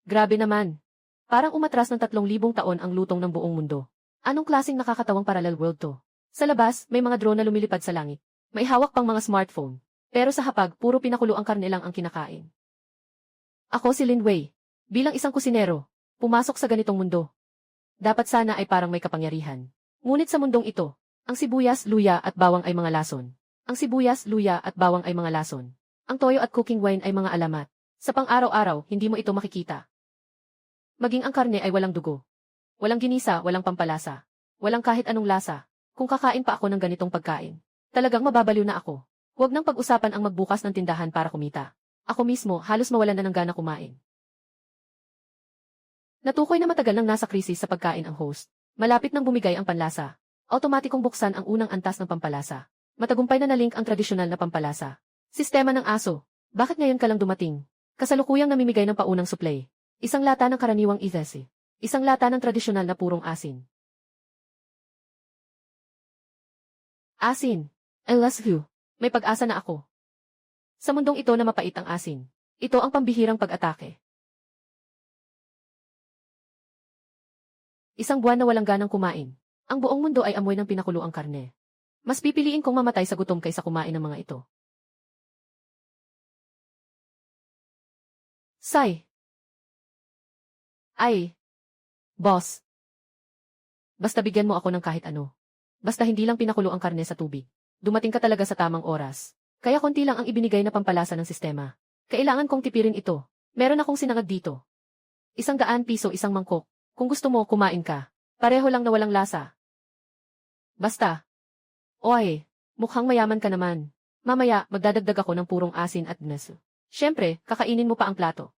Grabe naman. Parang umatras ng 3,000 taon ang lutong ng buong mundo. Anong klaseng nakakatawang parallel world to? Sa labas, may mga drone na lumilipad sa langit. May hawak pang mga smartphone. Pero sa hapag, puro pinakulo ang karne lang ang kinakain. Ako si Lin Wei. Bilang isang kusinero, pumasok sa ganitong mundo. Dapat sana ay parang may kapangyarihan. Ngunit sa mundong ito, ang sibuyas, luya at bawang ay mga lason. Ang sibuyas, luya at bawang ay mga lason. Ang toyo at cooking wine ay mga alamat. Sa pang-araw-araw, hindi mo ito makikita. Maging ang karne ay walang dugo. Walang ginisa, walang pampalasa. Walang kahit anong lasa. Kung kakain pa ako ng ganitong pagkain, talagang mababaliw na ako. Huwag nang pag-usapan ang magbukas ng tindahan para kumita. Ako mismo, halos mawalan na ng gana kumain. Natukoy na matagal nang nasa krisis sa pagkain ang host. Malapit nang bumigay ang panlasa. Automatikong buksan ang unang antas ng pampalasa. Matagumpay na nalink ang tradisyonal na pampalasa. Sistema ng aso. Bakit ngayon ka lang dumating? Kasalukuyang namimigay ng paunang supply. Isang lata ng karaniwang ithesi. Isang lata ng tradisyonal na purong asin. Asin. I love you. May pag-asa na ako. Sa mundong ito na mapait ang asin. Ito ang pambihirang pag-atake. Isang buwan na walang ganang kumain. Ang buong mundo ay amoy ng pinakuluang karne. Mas pipiliin kong mamatay sa gutom kaysa kumain ng mga ito. Say. Ay. Boss. Basta bigyan mo ako ng kahit ano. Basta hindi lang pinakulo ang karne sa tubig. Dumating ka talaga sa tamang oras. Kaya konti lang ang ibinigay na pampalasa ng sistema. Kailangan kong tipirin ito. Meron akong sinangag dito. 100 piso isang mangkok. Kung gusto mo, kumain ka. Pareho lang na walang lasa. Basta. Oy, mukhang mayaman ka naman. Mamaya, magdadagdag ako ng purong asin at nesu. Siyempre, kakainin mo pa ang plato.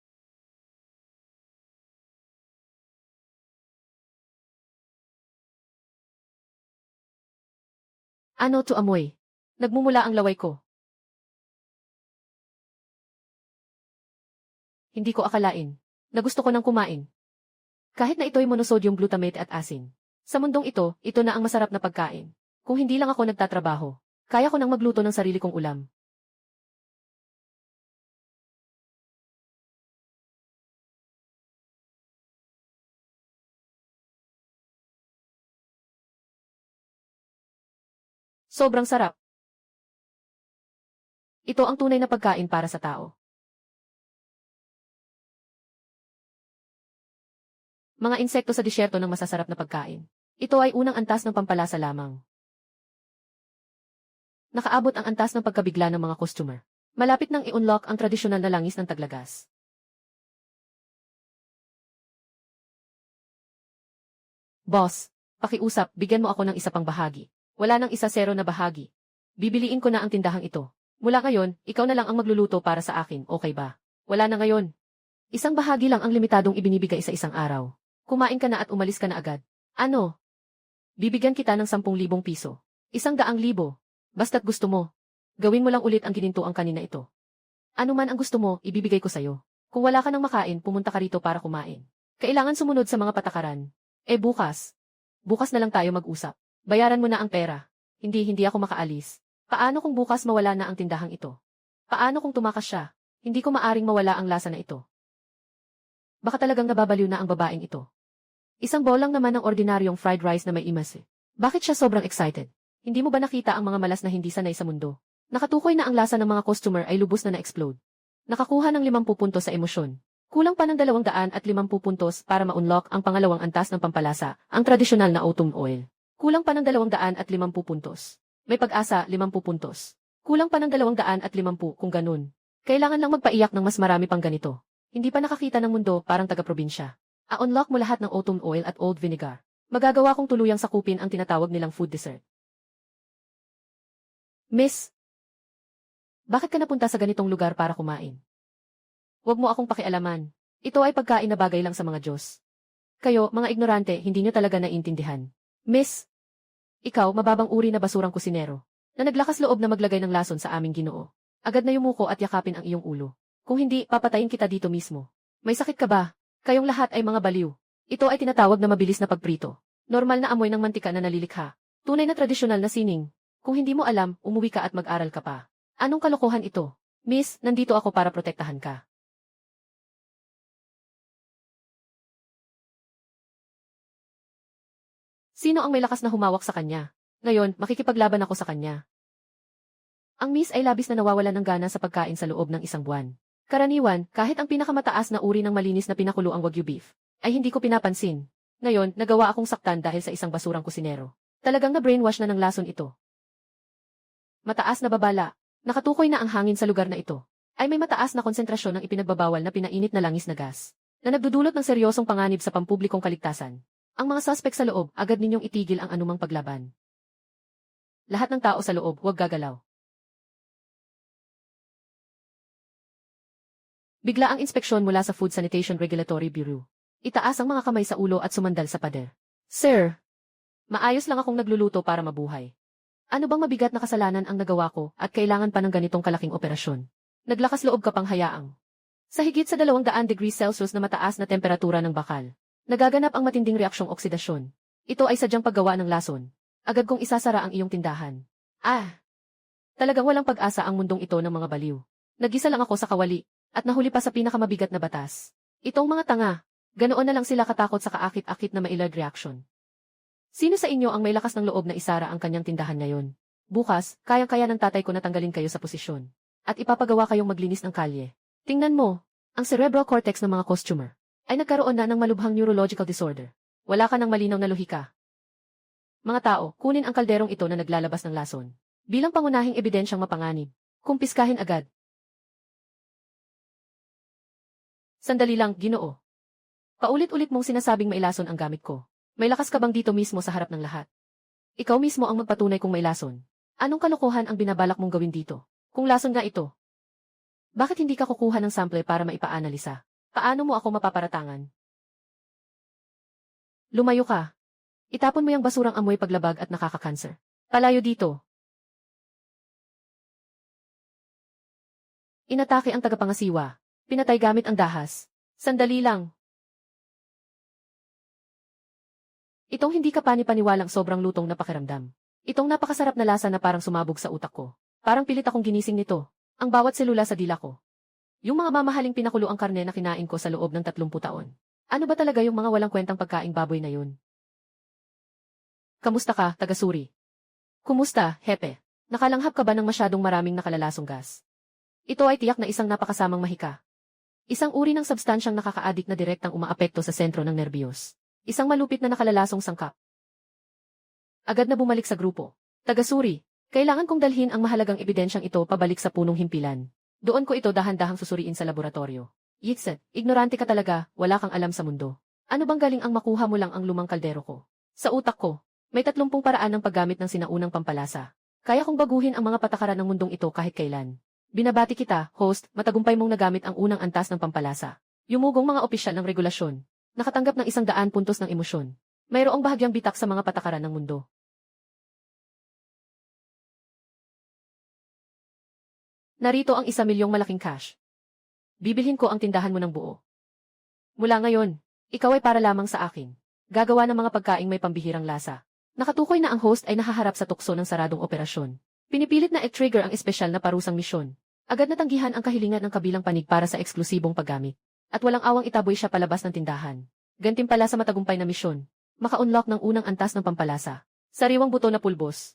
Ano to amoy? Nagmumula ang laway ko. Hindi ko akalain na gusto ko nang kumain. Kahit na ito'y monosodium glutamate at asin. Sa mundong ito, ito na ang masarap na pagkain. Kung hindi lang ako nagtatrabaho, kaya ko nang magluto ng sarili kong ulam. Sobrang sarap. Ito ang tunay na pagkain para sa tao. Mga insekto sa disyerto ng masasarap na pagkain. Ito ay unang antas ng pampalasa lamang. Nakaabot ang antas ng pagkabigla ng mga customer. Malapit nang i-unlock ang tradisyonal na langis ng taglagas. Boss, pakiusap, bigyan mo ako ng isa pang bahagi. Wala nang isa zero na bahagi. Bibiliin ko na ang tindahang ito. Mula ngayon, ikaw na lang ang magluluto para sa akin, okay ba? Wala na ngayon. Isang bahagi lang ang limitadong ibinibigay sa isang araw. Kumain ka na at umalis ka na agad. Ano? Bibigyan kita ng 10,000 piso. 100,000. Basta't gusto mo. Gawin mo lang ulit ang gininto ang kanina ito. Ano man ang gusto mo, ibibigay ko sa'yo. Kung wala ka nang makain, pumunta ka rito para kumain. Kailangan sumunod sa mga patakaran. Bukas. Bukas na lang tayo mag-usap. Bayaran mo na ang pera. Hindi ako makaalis. Paano kung bukas mawala na ang tindahang ito? Paano kung tumakas siya? Hindi ko maaring mawala ang lasa na ito. Baka talagang nababaliw na ang babaeng ito. Isang bowl lang naman ng ordinaryong fried rice na may imas. Bakit siya sobrang excited? Hindi mo ba nakita ang mga malas na hindi sanay sa mundo? Nakatukoy na ang lasa ng mga customer ay lubos na na-explode. Nakakuha ng 50 puntos sa emosyon. Kulang pa ng 250 puntos para ma-unlock ang pangalawang antas ng pampalasa, ang tradisyonal na autumn oil. Kulang pa ng 250 puntos. May pag-asa, 50 puntos. Kulang pa ng 250 kung ganun. Kailangan lang magpaiyak ng mas marami pang ganito. Hindi pa nakakita ng mundo, parang taga-probinsya. A-unlock mo lahat ng autumn oil at old vinegar. Magagawa kong tuluyang sakupin ang tinatawag nilang food dessert. Miss, bakit ka napunta sa ganitong lugar para kumain? Huwag mo akong pakialaman. Ito ay pagkain na bagay lang sa mga Diyos. Kayo, mga ignorante, hindi nyo talaga naiintindihan. Miss, ikaw, mababang uri na basurang kusinero, na naglakas loob na maglagay ng lason sa aming Ginoo. Agad na yumuko at yakapin ang iyong ulo. Kung hindi, papatayin kita dito mismo. May sakit ka ba? Kayong lahat ay mga baliw. Ito ay tinatawag na mabilis na pagprito. Normal na amoy ng mantika na nalilikha. Tunay na tradisyonal na sining. Kung hindi mo alam, umuwi ka at mag-aral ka pa. Anong kalokohan ito? Miss, nandito ako para protektahan ka. Sino ang may lakas na humawak sa kanya? Ngayon, makikipaglaban ako sa kanya. Ang miss ay labis na nawawalan ng gana sa pagkain sa loob ng isang buwan. Karaniwan, kahit ang pinakamataas na uri ng malinis na pinakuloang Wagyu beef, ay hindi ko pinapansin. Ngayon, nagawa akong saktan dahil sa isang basurang kusinero. Talagang na-brainwash na ng lason ito. Mataas na babala. Nakatukoy na ang hangin sa lugar na ito. Ay may mataas na konsentrasyon ng ipinagbabawal na pinainit na langis na gas, na nagdudulot ng seryosong panganib sa pampublikong kaligtasan. Ang mga suspect sa loob, agad ninyong itigil ang anumang paglaban. Lahat ng tao sa loob, huwag gagalaw. Bigla ang inspeksyon mula sa Food Sanitation Regulatory Bureau. Itaas ang mga kamay sa ulo at sumandal sa pader. Sir, maayos lang akong nagluluto para mabuhay. Ano bang mabigat na kasalanan ang nagawa ko at kailangan pa ng ganitong kalaking operasyon? Naglakas loob ka pang hayaang. Sa higit sa 200 degrees Celsius na mataas na temperatura ng bakal, nagaganap ang matinding reaksyong oksidasyon. Ito ay sadyang paggawa ng lason. Agad kong isasara ang iyong tindahan. Talagang walang pag-asa ang mundong ito ng mga baliw. Nag-isa lang ako sa kawali, at nahuli pa sa pinakamabigat na batas. Itong mga tanga, ganoon na lang sila katakot sa kaakit-akit na mailad reaction. Sino sa inyo ang may lakas ng loob na isara ang kanyang tindahan ngayon? Bukas, kayang-kaya ng tatay ko na tanggalin kayo sa posisyon. At ipapagawa kayong maglinis ng kalye. Tingnan mo, ang cerebral cortex ng mga customer ay nagkaroon na ng malubhang neurological disorder. Wala ka ng malinaw na lohika. Mga tao, kunin ang kalderong ito na naglalabas ng lason. Bilang pangunahing ebidensyang mapanganib, kumpiskahin agad. Sandali lang, Ginoo. Paulit-ulit mong sinasabing mailason ang gamit ko. May lakas ka bang dito mismo sa harap ng lahat? Ikaw mismo ang magpatunay kung mailason. Anong kalokohan ang binabalak mong gawin dito? Kung lason nga ito, bakit hindi ka kukuha ng sample para maipa-analisa? Paano mo ako mapaparatangan? Lumayo ka. Itapon mo yung basurang amoy paglabag at nakaka-cancer. Palayo dito. Inatake ang tagapangasiwa. Pinatay gamit ang dahas. Sandali lang. Itong hindi ka panipaniwalang sobrang lutong na pakiramdam. Itong napakasarap na lasa na parang sumabog sa utak ko. Parang pilit akong ginising nito. Ang bawat selula sa dila ko. Yung mga mamahaling pinakulo ang karne na kinain ko sa loob ng 30 taon. Ano ba talaga yung mga walang kwentang pagkaing baboy na yun? Kamusta ka, taga-suri? Kumusta, hepe? Nakalanghap ka ba ng masyadong maraming nakalalasong gas? Ito ay tiyak na isang napakasamang mahika. Isang uri ng substansyang nakaka-addict na direktang umaapekto sa sentro ng nerbiyos. Isang malupit na nakalalasong sangkap. Agad na bumalik sa grupo. Taga-suri, kailangan kong dalhin ang mahalagang ebidensyang ito pabalik sa punong himpilan. Doon ko ito dahan-dahang susuriin sa laboratorio. Yitset, ignorante ka talaga, wala kang alam sa mundo. Ano bang galing ang makuha mo lang ang lumang kaldero ko? Sa utak ko, may 30 paraan ng paggamit ng sinaunang pampalasa. Kaya kong baguhin ang mga patakaran ng mundong ito kahit kailan. Binabati kita, host, matagumpay mong nagamit ang unang antas ng pampalasa. Yumugong mga opisyal ng regulasyon. Nakatanggap ng 100 puntos ng emosyon. Mayroong bahagyang bitak sa mga patakaran ng mundo. Narito ang 1,000,000 malaking cash. Bibilhin ko ang tindahan mo ng buo. Mula ngayon, ikaw ay para lamang sa akin. Gagawa ng mga pagkaing may pambihirang lasa. Nakatukoy na ang host ay nahaharap sa tukso ng saradong operasyon. Pinipilit na i-trigger ang espesyal na parusang misyon. Agad natanggihan ang kahilingan ng kabilang panig para sa eksklusibong paggamit. At walang awang itaboy siya palabas ng tindahan. Gantimpala sa matagumpay na misyon. Maka-unlock ng unang antas ng pampalasa. Sariwang buto na pulbos.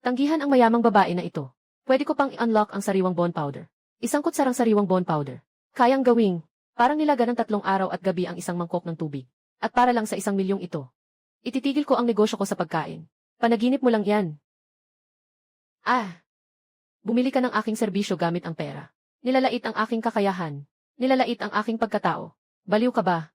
Tanggihan ang mayamang babae na ito. Pwede ko pang i-unlock ang sariwang bone powder. Isang kutsarang sariwang bone powder. Kayang gawing, parang nilaga ng 3 araw at gabi ang isang mangkok ng tubig. At para lang sa 1,000,000 ito. Ititigil ko ang negosyo ko sa pagkain. Panaginip mo lang yan. Bumili ka ng aking serbisyo gamit ang pera. Nilalait ang aking kakayahan. Nilalait ang aking pagkatao. Baliw ka ba?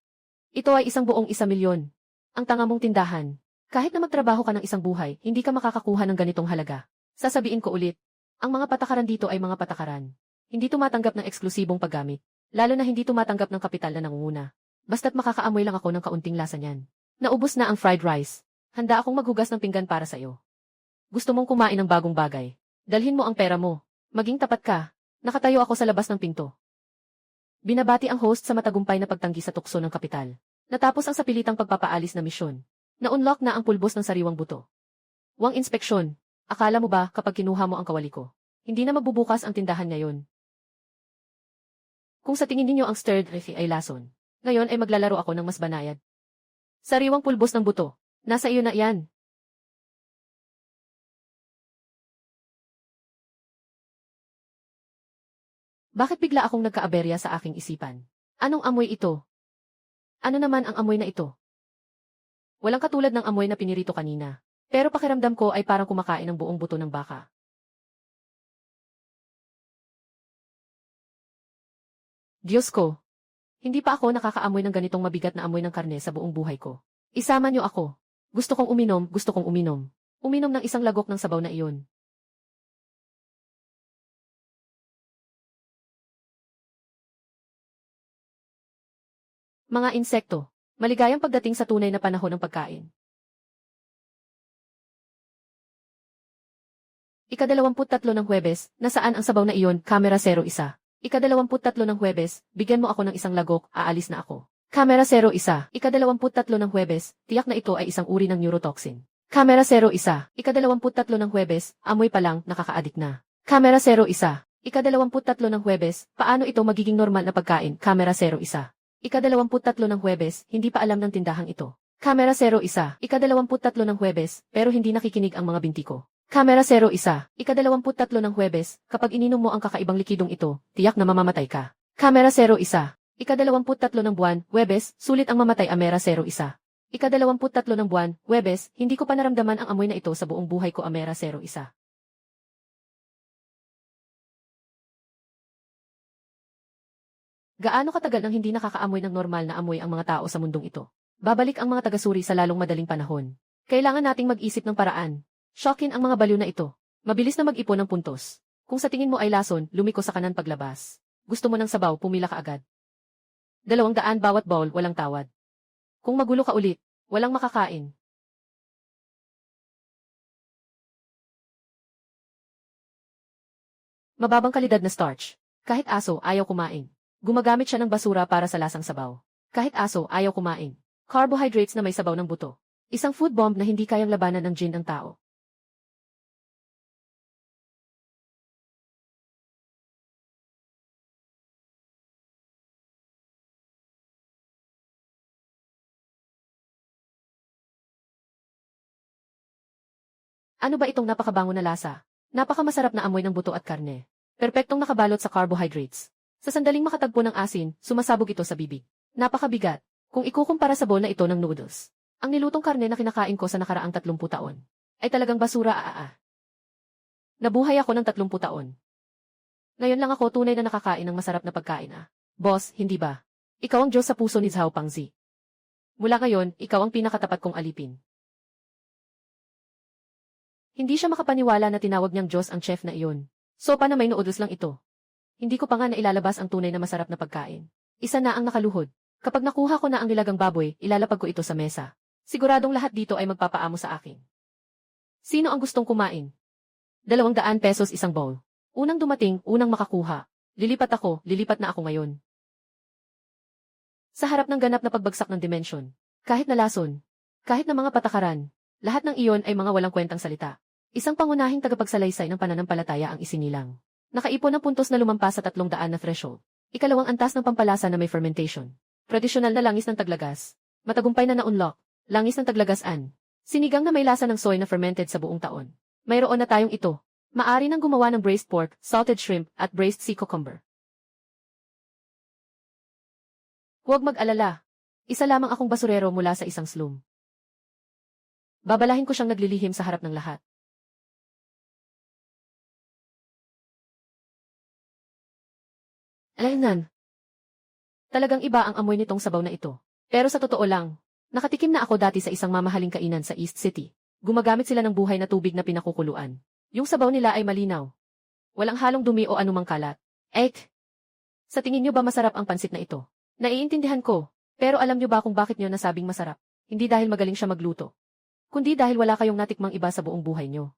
Ito ay isang buong 1,000,000. Ang tanga mong tindahan. Kahit na magtrabaho ka ng isang buhay, hindi ka makakakuha ng ganitong halaga. Sasabihin ko ulit, ang mga patakaran dito ay mga patakaran. Hindi tumatanggap ng eksklusibong paggamit. Lalo na hindi tumatanggap ng kapital na nangunguna. Basta't makakaamoy lang ako ng kaunting lasa niyan. Naubos na ang fried rice. Handa akong maghugas ng pinggan para sa iyo. Gusto mong kumain ng bagong bagay. Dalhin mo ang pera mo. Maging tapat ka. Nakatayo ako sa labas ng pinto. Binabati ang host sa matagumpay na pagtanggi sa tukso ng kapital. Natapos ang sapilitang pagpapaalis na misyon. Na-unlock na ang pulbos ng sariwang buto. Wang inspeksyon. Akala mo ba kapag kinuha mo ang kawali ko, hindi na magbubukas ang tindahan ngayon? Kung sa tingin ninyo ang stirred refi ay lason, ngayon ay maglalaro ako ng mas banayad. Sariwang pulbos ng buto. Nasa iyo na yan. Bakit bigla akong nagkaaberya sa aking isipan? Anong amoy ito? Ano naman ang amoy na ito? Walang katulad ng amoy na pinirito kanina. Pero pakiramdam ko ay parang kumakain ng buong buto ng baka. Diyos ko! Hindi pa ako nakakaamoy ng ganitong mabigat na amoy ng karne sa buong buhay ko. Isama niyo ako. Gusto kong uminom. Uminom ng isang lagok ng sabaw na iyon. Mga insekto. Maligayang pagdating sa tunay na panahon ng pagkain. Ika-23 ng Huwebes, nasaan ang sabaw na iyon, Kamera 01. Ika-23 ng Huwebes, bigyan mo ako ng isang lagok, aalis na ako. Kamera 01. Ika-23 ng Huwebes, tiyak na ito ay isang uri ng neurotoxin. Kamera 01. Ika-23 ng Huwebes, amoy pa lang, nakakaadik na. Kamera 01. Ika-23 ng Huwebes, paano ito magiging normal na pagkain, Kamera 01. Ika-23 ng Huwebes, hindi pa alam ng tindahang ito. Kamera 01. Ika-23 ng Huwebes, pero hindi nakikinig ang mga binti ko. Kamera 01. Ika-23 ng Huwebes, kapag ininom mo ang kakaibang likidong ito, tiyak na mamamatay ka. Kamera 01. Ika-23 ng buwan, Huwebes, sulit ang mamatay, Amera 01. Ika-23 ng buwan, Huwebes, hindi ko pa naramdaman ang amoy na ito sa buong buhay ko, Amera 01. Gaano katagal nang hindi nakakaamoy ng normal na amoy ang mga tao sa mundong ito? Babalik ang mga tagasuri sa lalong madaling panahon. Kailangan nating mag-isip ng paraan. Shocking ang mga baliw na ito. Mabilis na mag-ipon ng puntos. Kung sa tingin mo ay lason, lumiko sa kanan paglabas. Gusto mo ng sabaw, pumila ka agad. 200 bawat bowl, walang tawad. Kung magulo ka ulit, walang makakain. Mababang kalidad na starch. Kahit aso, ayaw kumain. Gumagamit siya ng basura para sa lasang sabaw. Kahit aso, ayaw kumain. Carbohydrates na may sabaw ng buto. Isang food bomb na hindi kayang labanan ng gin ng tao. Ano ba itong napakabango na lasa? Napakamasarap na amoy ng buto at karne. Perpektong nakabalot sa carbohydrates. Sa sandaling makatagpo ng asin, sumasabog ito sa bibig. Napakabigat. Kung ikukumpara sa bowl na ito ng noodles. Ang nilutong karne na kinakain ko sa nakaraang 30 taon. Ay talagang basura. Nabuhay ako ng 30 taon. Ngayon lang ako tunay na nakakain ng masarap na pagkain. Boss, hindi ba? Ikaw ang Diyos sa puso ni Zhao Pangzi. Mula ngayon, ikaw ang pinakatapat kong alipin. Hindi siya makapaniwala na tinawag niyang Diyos ang chef na iyon. Sopa na may noodles lang ito. Hindi ko pa nga nailalabas ang tunay na masarap na pagkain. Isa na ang nakaluhod. Kapag nakuha ko na ang nilagang baboy, ilalapag ko ito sa mesa. Siguradong lahat dito ay magpapaamo sa akin. Sino ang gustong kumain? 200 pesos isang bowl. Unang dumating, unang makakuha. Lilipat na ako ngayon. Sa harap ng ganap na pagbagsak ng dimensyon. Kahit na lason. Kahit na mga patakaran. Lahat ng iyon ay mga walang kwentang salita. Isang pangunahing tagapagsalaysay ng pananampalataya ang isinilang. Nakaipon ng puntos na lumampas sa 300 na threshold. Ikalawang antas ng pampalasa na may fermentation. Tradisyonal na langis ng taglagas. Matagumpay na na-unlock. Langis ng taglagas-an. Sinigang na may lasa ng soy na fermented sa buong taon. Mayroon na tayong ito. Maari nang gumawa ng braised pork, salted shrimp, at braised sea cucumber. Huwag mag-alala. Isa lamang akong basurero mula sa isang slum. Babalahin ko siyang naglilihim sa harap ng lahat. Alaynan. Talagang iba ang amoy nitong sabaw na ito. Pero sa totoo lang, nakatikim na ako dati sa isang mamahaling kainan sa East City. Gumagamit sila ng buhay na tubig na pinakukuluan. Yung sabaw nila ay malinaw. Walang halong dumi o anumang kalat. Sa tingin nyo ba masarap ang pansit na ito? Naiintindihan ko. Pero alam nyo ba kung bakit nyo nasabing masarap? Hindi dahil magaling siya magluto. Kundi dahil wala kayong natikmang iba sa buong buhay nyo.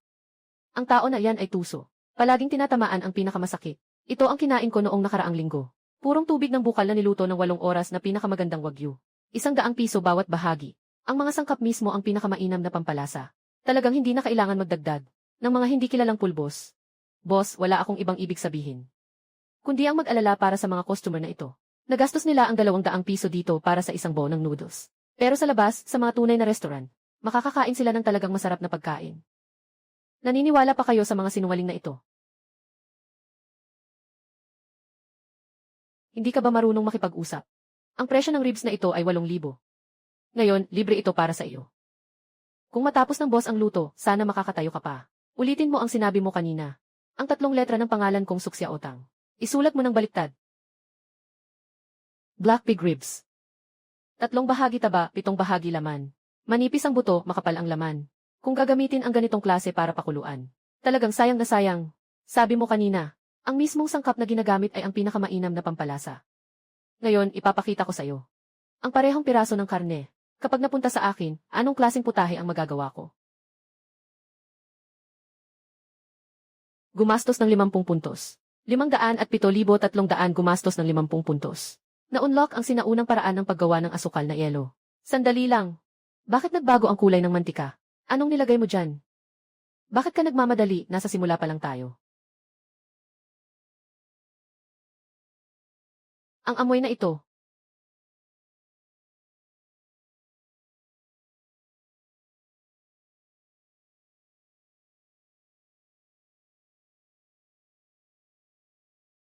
Ang tao na yan ay tuso. Palaging tinatamaan ang pinakamasakit. Ito ang kinain ko noong nakaraang linggo. Purong tubig ng bukal na niluto ng 8 oras na pinakamagandang wagyu. 100 piso bawat bahagi. Ang mga sangkap mismo ang pinakamainam na pampalasa. Talagang hindi na kailangan magdagdag ng mga hindi kilalang pulbos. Boss, wala akong ibang ibig sabihin. Kundi ang mag-alala para sa mga customer na ito. Nagastos nila ang 200 piso dito para sa isang bowl ng noodles. Pero sa labas, sa mga tunay na restaurant, Makakakain sila ng talagang masarap na pagkain. Naniniwala pa kayo sa mga sinungaling na ito? Hindi ka ba marunong makipag-usap? Ang presyo ng ribs na ito ay 8,000. Ngayon, libre ito para sa iyo. Kung matapos ng boss ang luto, sana makakatayo ka pa. Ulitin mo ang sinabi mo kanina. Ang 3 letra ng pangalan kong Suksya Otang. Isulat mo ng baliktad. Black pig ribs. 3 bahagi taba, 7 bahagi laman. Manipis ang buto, makapal ang laman. Kung gagamitin ang ganitong klase para pakuluan, talagang sayang na sayang. Sabi mo kanina, ang mismong sangkap na ginagamit ay ang pinakamainam na pampalasa. Ngayon, ipapakita ko sa iyo ang parehong piraso ng karne. Kapag napunta sa akin, anong klaseng putahe ang magagawa ko? Gumastos ng 50 puntos. 507,300 gumastos ng 50 puntos. Na-unlock ang sinaunang paraan ng paggawa ng asukal na yelo. Sandali lang. Bakit nagbago ang kulay ng mantika? Anong nilagay mo dyan? Bakit ka nagmamadali? Nasa simula pa lang tayo. Ang amoy na ito.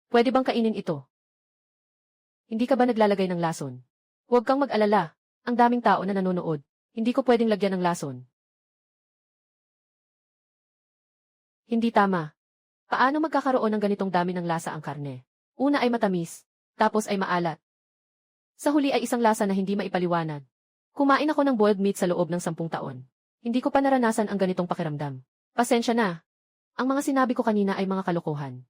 Pwede bang kainin ito? Hindi ka ba naglalagay ng lason? Huwag kang mag-alala. Ang daming tao na nanonood. Hindi ko pwedeng lagyan ng lason. Hindi tama. Paano magkakaroon ng ganitong dami ng lasa ang karne? Una ay matamis, tapos ay maalat. Sa huli ay isang lasa na hindi maipaliwanag. Kumain ako ng boiled meat sa loob ng 10 taon. Hindi ko pa naranasan ang ganitong pakiramdam. Pasensya na. Ang mga sinabi ko kanina ay mga kalokohan.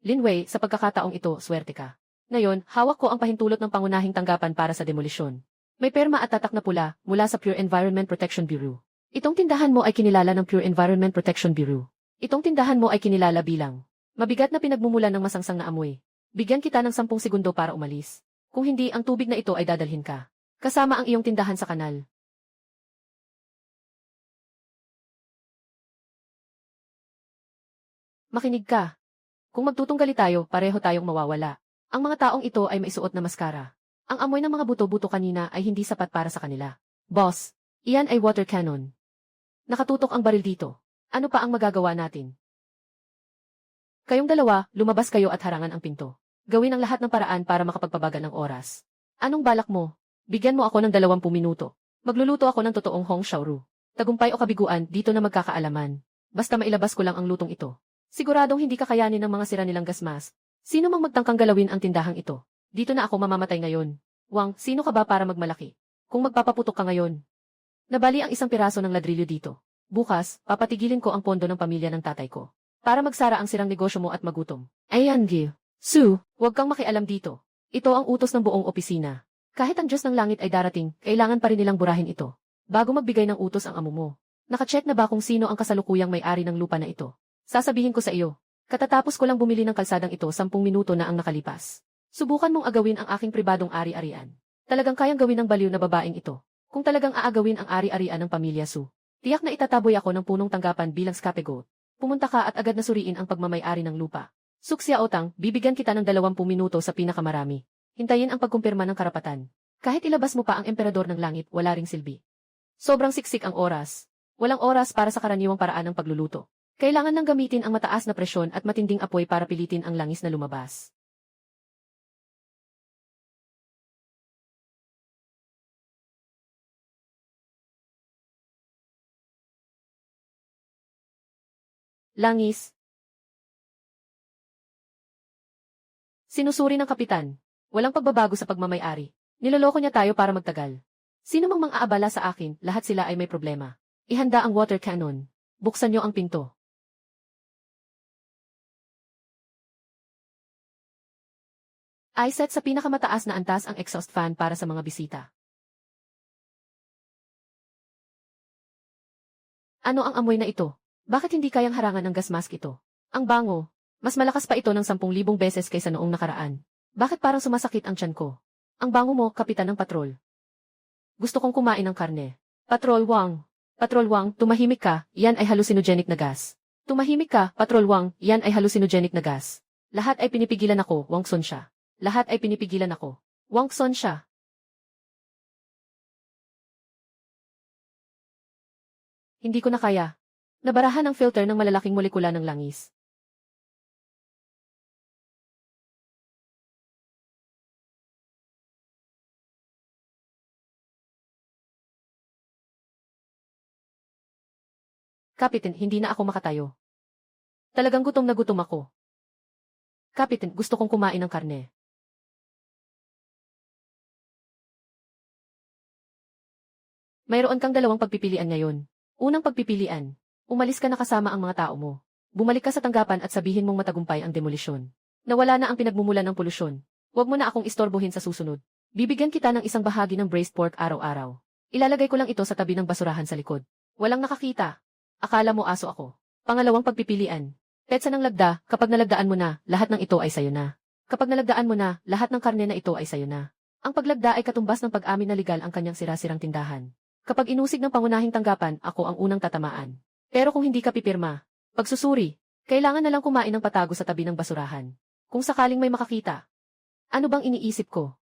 Linway, sa pagkakataong ito, swerte ka. Ngayon, hawak ko ang pahintulot ng pangunahing tanggapan para sa demolisyon. May perma at tatak na pula mula sa Pure Environment Protection Bureau. Itong tindahan mo ay kinilala ng Pure Environment Protection Bureau. Itong tindahan mo ay kinilala bilang mabigat na pinagmumulan ng masangsang na amoy. Bigyan kita ng 10 segundo para umalis. Kung hindi, ang tubig na ito ay dadalhin ka. Kasama ang iyong tindahan sa kanal. Makinig ka. Kung magtutunggali tayo, pareho tayong mawawala. Ang mga taong ito ay maisuot na maskara. Ang amoy ng mga buto-buto kanina ay hindi sapat para sa kanila. Boss, iyan ay water cannon. Nakatutok ang baril dito. Ano pa ang magagawa natin? Kayong dalawa, lumabas kayo at harangan ang pinto. Gawin ang lahat ng paraan para makapagpabagal ng oras. Anong balak mo? Bigyan mo ako ng 20 minuto. Magluluto ako ng totoong Hong Xiaoru. Tagumpay o kabiguan, dito na magkakaalaman. Basta mailabas ko lang ang lutong ito. Siguradong hindi kakayanin ng mga sira nilang gasmas. Sino mang magtangkang galawin ang tindahang ito? Dito na ako mamamatay ngayon. Wang, sino ka ba para magmalaki? Kung magpapaputok ka ngayon. Nabali ang isang piraso ng ladrilyo dito. Bukas, papatigilin ko ang pondo ng pamilya ng tatay ko. Para magsara ang sirang negosyo mo at magutom. Ayan, Gil. Sue, huwag kang makialam dito. Ito ang utos ng buong opisina. Kahit ang Diyos ng langit ay darating, kailangan pa rin nilang burahin ito. Bago magbigay ng utos ang amo mo. Nakacheck na ba kung sino ang kasalukuyang may-ari ng lupa na ito? Sasabihin ko sa iyo. Katatapos ko lang bumili ng kalsadang ito 10 minuto na ang nakalipas. Subukan mong agawin ang aking pribadong ari-arian. Talagang kayang gawin ng baliw na babaeng ito. Kung talagang aagawin ang ari-arian ng pamilya Su, tiyak na itataboy ako ng punong tanggapan bilang scapegoat. Pumunta ka at agad na suriin ang pagmamay-ari ng lupa. Suksya Otang, bibigyan kita ng 20 minuto sa pinakamarami. Hintayin ang pagkumpirma ng karapatan. Kahit ilabas mo pa ang emperador ng langit, wala ring silbi. Sobrang siksik ang oras. Walang oras para sa karaniwang paraan ng pagluluto. Kailangan nang gamitin ang mataas na presyon at matinding apoy para pilitin ang langis na lumabas. Langis. Sinusuri ng kapitan. Walang pagbabago sa pagmamay-ari. Niloloko niya tayo para magtagal. Sino mang mang-aabala sa akin, lahat sila ay may problema. Ihanda ang water cannon. Buksan niyo ang pinto. I-set sa pinakamataas na antas ang exhaust fan para sa mga bisita. Ano ang amoy na ito? Bakit hindi kayang harangan ng gas mask ito? Ang bango. Mas malakas pa ito ng 10,000 beses kaysa noong nakaraan. Bakit parang sumasakit ang tiyan ko? Ang bango mo, kapitan ng patrol. Gusto kong kumain ng karne. Patrol Wang. Patrol Wang, tumahimik ka, yan ay hallucinogenic na gas. Tumahimik ka, Patrol Wang, yan ay hallucinogenic na gas. Lahat ay pinipigilan ako, Wang Son siya. Lahat ay pinipigilan ako. Wang Son siya. Hindi ko na kaya. Nabarahan ang filter ng malalaking molekula ng langis. Kapitin, hindi na ako makatayo. Talagang gutom na gutom ako. Kapitin, gusto kong kumain ng karne. Mayroon kang dalawang pagpipilian ngayon. Unang pagpipilian, umalis ka na kasama ang mga tao mo. Bumalik ka sa tanggapan at sabihin mong matagumpay ang demolisyon. Nawala na ang pinagmumulan ng polusyon. Huwag mo na akong istorbohin sa susunod. Bibigyan kita ng isang bahagi ng braised pork araw-araw. Ilalagay ko lang ito sa tabi ng basurahan sa likod. Walang nakakita. Akala mo aso ako. Pangalawang pagpipilian. Petsa ng lagda, kapag nalagdaan mo na, lahat ng ito ay sayo na. Kapag nalagdaan mo na, lahat ng karne na ito ay sayo na. Ang paglagda ay katumbas ng pag-amin na legal ang kanyang sira-sirang tindahan. Kapag inusig ng pangunahing tanggapan, ako ang unang tatamaan. Pero kung hindi ka pipirma, pagsusuri, kailangan na lang kumain ng patago sa tabi ng basurahan. Kung sakaling may makakita. Ano bang iniisip ko?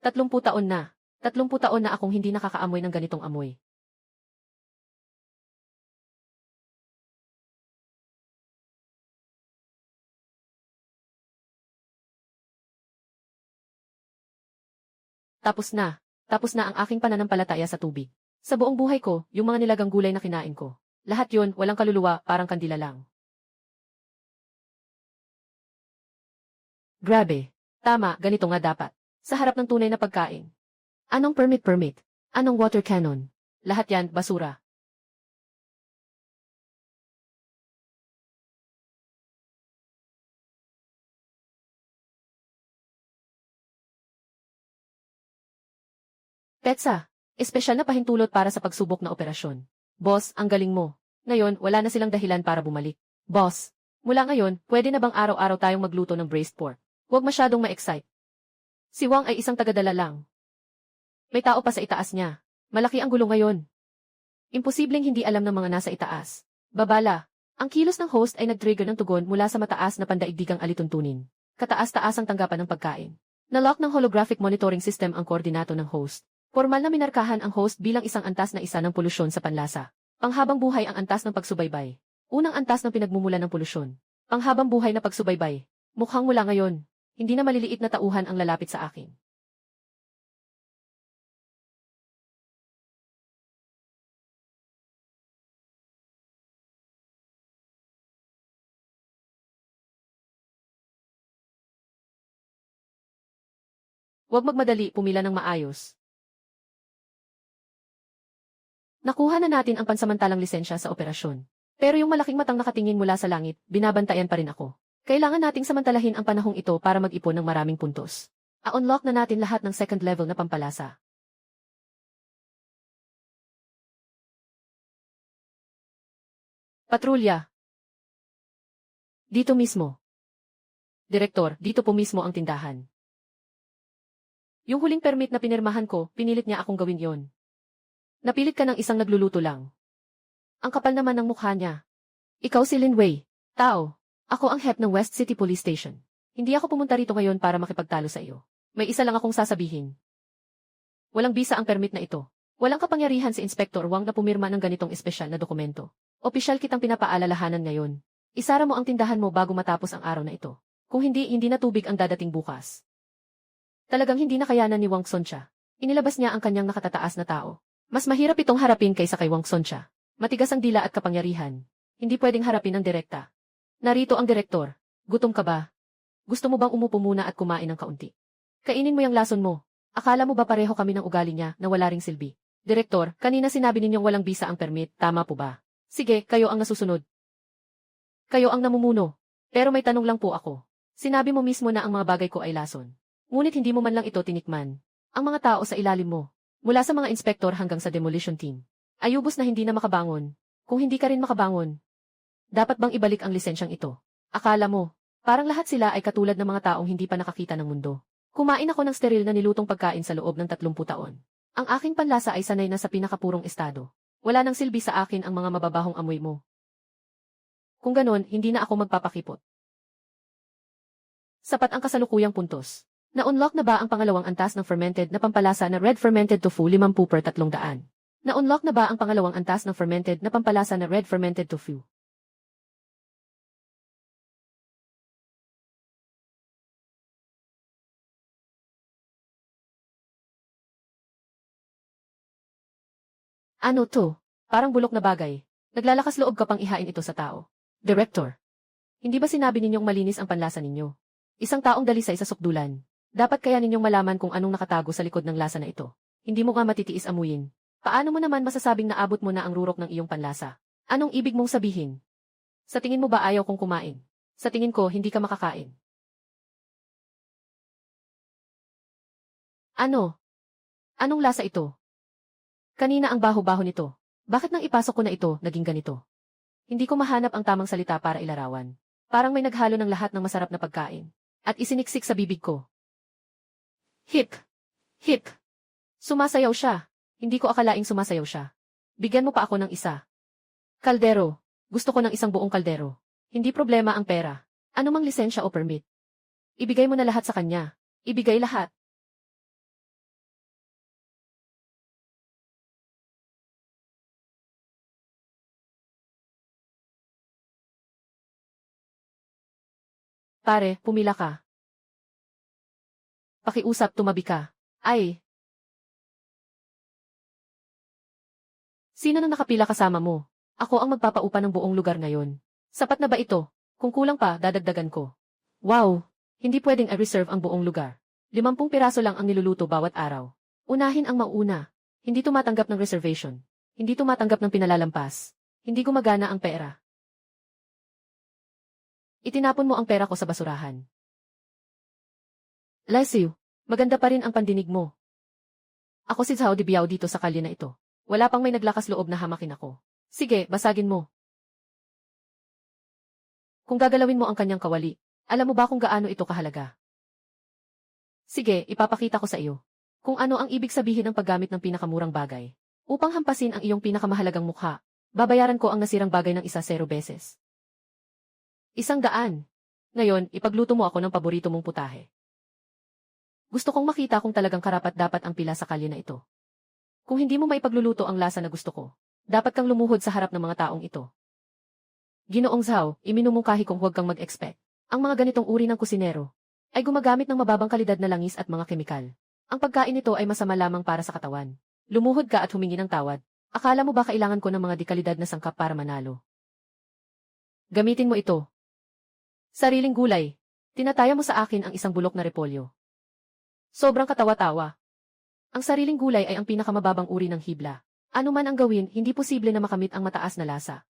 Tatlumpu taon na. 30 taon na akong hindi nakakaamoy ng ganitong amoy. Tapos na. Tapos na ang aking pananampalataya sa tubig. Sa buong buhay ko, yung mga nilagang gulay na kinain ko. Lahat yon, walang kaluluwa, parang kandila lang. Grabe. Tama, ganito nga dapat. Sa harap ng tunay na pagkain. Anong permit? Anong water cannon? Lahat yan, basura. Petsa, espesyal na pahintulot para sa pagsubok na operasyon. Boss, ang galing mo. Ngayon, wala na silang dahilan para bumalik. Boss, mula ngayon, pwede na bang araw-araw tayong magluto ng braised pork? Huwag masyadong ma-excite. Si Wang ay isang tagadala lang. May tao pa sa itaas niya. Malaki ang gulo ngayon. Imposibleng hindi alam ng mga nasa itaas. Babala, ang kilos ng host ay nag-trigger ng tugon mula sa mataas na pandaigdigang alituntunin. Kataas-taas ang tanggapan ng pagkain. Na-lock ng holographic monitoring system ang koordinato ng host. Formal na minarkahan ang host bilang isang antas na isa ng polusyon sa panlasa. Panghabang buhay ang antas ng pagsubaybay. Unang antas ng pinagmumulan ng polusyon. Panghabang buhay na pagsubaybay. Mukhang mula ngayon, hindi na maliliit na tauhan ang lalapit sa akin. Huwag magmadali, pumila ng maayos. Nakuha na natin ang pansamantalang lisensya sa operasyon. Pero yung malaking matang nakatingin mula sa langit, binabantayan pa rin ako. Kailangan nating samantalahin ang panahong ito para mag-ipon ng maraming puntos. A-unlock na natin lahat ng second level na pampalasa. Patrulya. Dito mismo. Direktor, dito po mismo ang tindahan. Yung huling permit na pinirmahan ko, pinilit niya akong gawin yon. Napilit ka ng isang nagluluto lang. Ang kapal naman ng mukha niya. Ikaw si Lin Wei. Tao. Ako ang head ng West City Police Station. Hindi ako pumunta rito ngayon para makipagtalo sa iyo. May isa lang akong sasabihin. Walang bisa ang permit na ito. Walang kapangyarihan si Inspector Wang na pumirma ng ganitong espesyal na dokumento. Opisyal kitang pinapaalalahanan ngayon. Isara mo ang tindahan mo bago matapos ang araw na ito. Kung hindi, hindi na tubig ang dadating bukas. Talagang hindi nakayanan ni Wang Soncha. Inilabas niya ang kanyang nakatataas na tao. Mas mahirap itong harapin kaysa kay Wang Soncha. Matigas ang dila at kapangyarihan. Hindi pwedeng harapin ng direkta. Narito ang direktor. Gutom ka ba? Gusto mo bang umupo muna at kumain ng kaunti? Kainin mo yung lason mo. Akala mo ba pareho kami ng ugali niya na wala ring silbi? Direktor, kanina sinabi ninyong walang bisa ang permit, tama po ba? Sige, kayo ang nasusunod. Kayo ang namumuno. Pero may tanong lang po ako. Sinabi mo mismo na ang mga bagay ko ay lason. Ngunit hindi mo man lang ito tinikman. Ang mga tao sa ilalim mo, mula sa mga inspektor hanggang sa demolition team, ay ubos na hindi na makabangon. Kung hindi ka rin makabangon, dapat bang ibalik ang lisensyang ito? Akala mo, parang lahat sila ay katulad ng mga taong hindi pa nakakita ng mundo. Kumain ako ng steril na nilutong pagkain sa loob ng 30 taon. Ang aking panlasa ay sanay na sa pinakapurong estado. Wala nang silbi sa akin ang mga mababahong amoy mo. Kung ganon, hindi na ako magpapakipot. Sapat ang kasalukuyang puntos. Na-unlock na ba ang pangalawang antas ng fermented na pampalasa na red fermented tofu 50/300? Na-unlock na ba ang pangalawang antas ng fermented na pampalasa na red fermented tofu? Ano to? Parang bulok na bagay. Naglalakas loob ka pang ihain ito sa tao. Director, hindi ba sinabi ninyong malinis ang panlasa ninyo? Isang taong dalisay sa sukdulan. Dapat kaya ninyong malaman kung anong nakatago sa likod ng lasa na ito. Hindi mo nga matitiis amuyin. Paano mo naman masasabing naabot mo na ang rurok ng iyong panlasa? Anong ibig mong sabihin? Sa tingin mo ba ayaw kong kumain? Sa tingin ko, hindi ka makakain. Ano? Anong lasa ito? Kanina ang baho-baho nito. Bakit nang ipasok ko na ito, naging ganito? Hindi ko mahanap ang tamang salita para ilarawan. Parang may naghalo ng lahat ng masarap na pagkain. At isiniksik sa bibig ko. Hip! Hip! Sumasayaw siya. Hindi ko akalaing sumasayaw siya. Bigyan mo pa ako ng isa. Kaldero. Gusto ko ng isang buong kaldero. Hindi problema ang pera. Ano mang lisensya o permit. Ibigay mo na lahat sa kanya. Ibigay lahat. Pare, pumila ka. Pakiusap, tumabi ka. Ay! Sino na nakapila kasama mo? Ako ang magpapaupa ng buong lugar ngayon. Sapat na ba ito? Kung kulang pa, dadagdagan ko. Wow! Hindi pwedeng i-reserve ang buong lugar. 50 piraso lang ang niluluto bawat araw. Unahin ang mauna. Hindi tumatanggap ng reservation. Hindi tumatanggap ng pinalalampas. Hindi gumagana ang pera. Itinapon mo ang pera ko sa basurahan. Lesiu, maganda pa rin ang pandinig mo. Ako si Zhao Dibiao dito sa kalye na ito. Wala pang may naglakas loob na hamakin ako. Sige, basagin mo. Kung gagalawin mo ang kanyang kawali, alam mo ba kung gaano ito kahalaga? Sige, ipapakita ko sa iyo. Kung ano ang ibig sabihin ng paggamit ng pinakamurang bagay. Upang hampasin ang iyong pinakamahalagang mukha, babayaran ko ang nasirang bagay ng 10 beses. 100. Ngayon, ipagluto mo ako ng paborito mong putahe. Gusto kong makita kung talagang karapat-dapat ang pila sa kalye na ito. Kung hindi mo maipagluluto ang lasa na gusto ko, dapat kang lumuhod sa harap ng mga taong ito. Ginoong Zhao, iminumungkahi kong huwag kang mag-expect. Ang mga ganitong uri ng kusinero ay gumagamit ng mababang kalidad na langis at mga kemikal. Ang pagkain nito ay masama lamang para sa katawan. Lumuhod ka at humingi ng tawad. Akala mo ba kailangan ko ng mga dekalidad na sangkap para manalo? Gamitin mo ito. Sariling gulay. Tinataya mo sa akin ang isang bulok na repolyo. Sobrang katawa-tawa. Ang sariling gulay ay ang pinakamababang uri ng hibla. Ano man ang gawin, hindi posible na makamit ang mataas na lasa.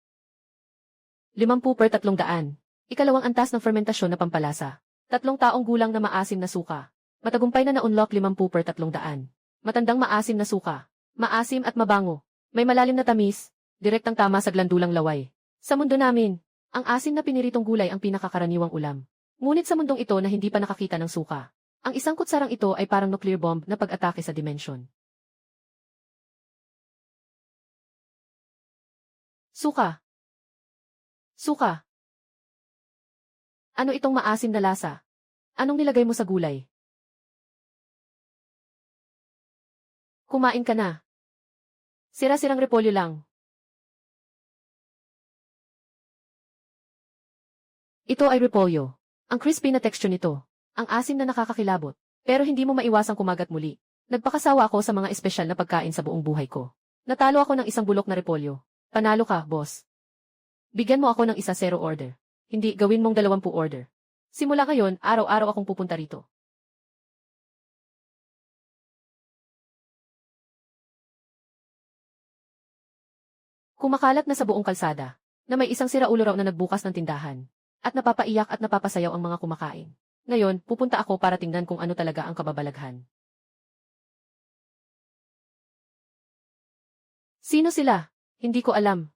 50/300. Ikalawang antas ng fermentasyon na pampalasa. 3 taong gulang na maasim na suka. Matagumpay na na-unlock 50/300. Matandang maasim na suka. Maasim at mabango. May malalim na tamis. Direktang tama sa glandulang laway. Sa mundo namin, ang asim na piniritong gulay ang pinakakaraniwang ulam. Ngunit sa mundong ito na hindi pa nakakita ng suka, ang isang kutsarang ito ay parang nuclear bomb na pag-atake sa dimensyon. Suka. Suka. Ano itong maasim na lasa? Anong nilagay mo sa gulay? Kumain ka na. Sira-sirang repolyo lang. Ito ay repolyo. Ang crispy na texture nito. Ang asim na nakakakilabot. Pero hindi mo maiwasang kumagat muli. Nagpakasawa ako sa mga espesyal na pagkain sa buong buhay ko. Natalo ako ng isang bulok na repolyo. Panalo ka, boss. Bigyan mo ako ng 10 order. Hindi, gawin mong 20 order. Simula ngayon, araw-araw akong pupunta rito. Kumakalat na sa buong kalsada, na may isang siraulo raw na nagbukas ng tindahan. At napapaiyak at napapasayaw ang mga kumakain. Ngayon, pupunta ako para tingnan kung ano talaga ang kababalaghan. Sino sila? Hindi ko alam.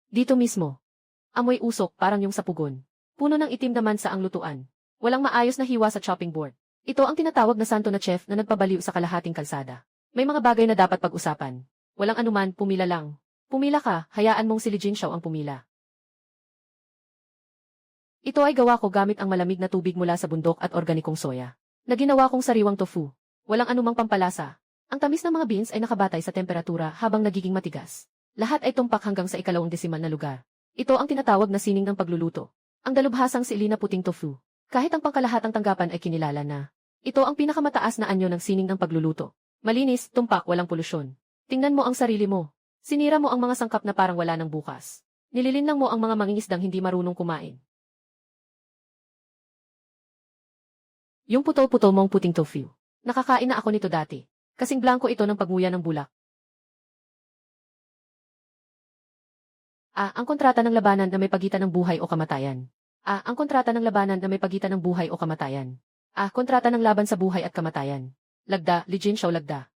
Dito mismo. Amoy usok parang yung sa pugon. Puno ng itim naman sa ang lutuan. Walang maayos na hiwa sa chopping board. Ito ang tinatawag na santo na chef na nagpabaliw sa kalahating kalsada. May mga bagay na dapat pag-usapan. Walang anuman, pumila lang. Pumila ka, hayaan mong si Li Jinxiao ang pumila. Ito ay gawa ko gamit ang malamig na tubig mula sa bundok at organikong soya, na ginawa kong sariwang tofu. Walang anumang pampalasa. Ang tamis ng mga beans ay nakabatay sa temperatura habang nagiging matigas. Lahat ay tumpak hanggang sa 2 desimal na lugar. Ito ang tinatawag na sining ng pagluluto. Ang dalubhasang sili na puting tofu. Kahit ang pangkalahatang tanggapan ay kinilala na. Ito ang pinakamataas na anyo ng sining ng pagluluto. Malinis, tumpak, walang polusyon. Tingnan mo ang sarili mo. Sinira mo ang mga sangkap na parang wala ng bukas. Nililinlang mo ang mga mangingisdang hindi marunong kumain. Yung putol-putol mong puting tofu. Nakakain na ako nito dati. Kasing blanco ito ng pagnguya ng bulak. Ang kontrata ng labanan na may pagitan ng buhay o kamatayan. Ang kontrata ng labanan na may pagitan ng buhay o kamatayan. Kontrata ng laban sa buhay at kamatayan. Lagda, Li Jinxiao lagda.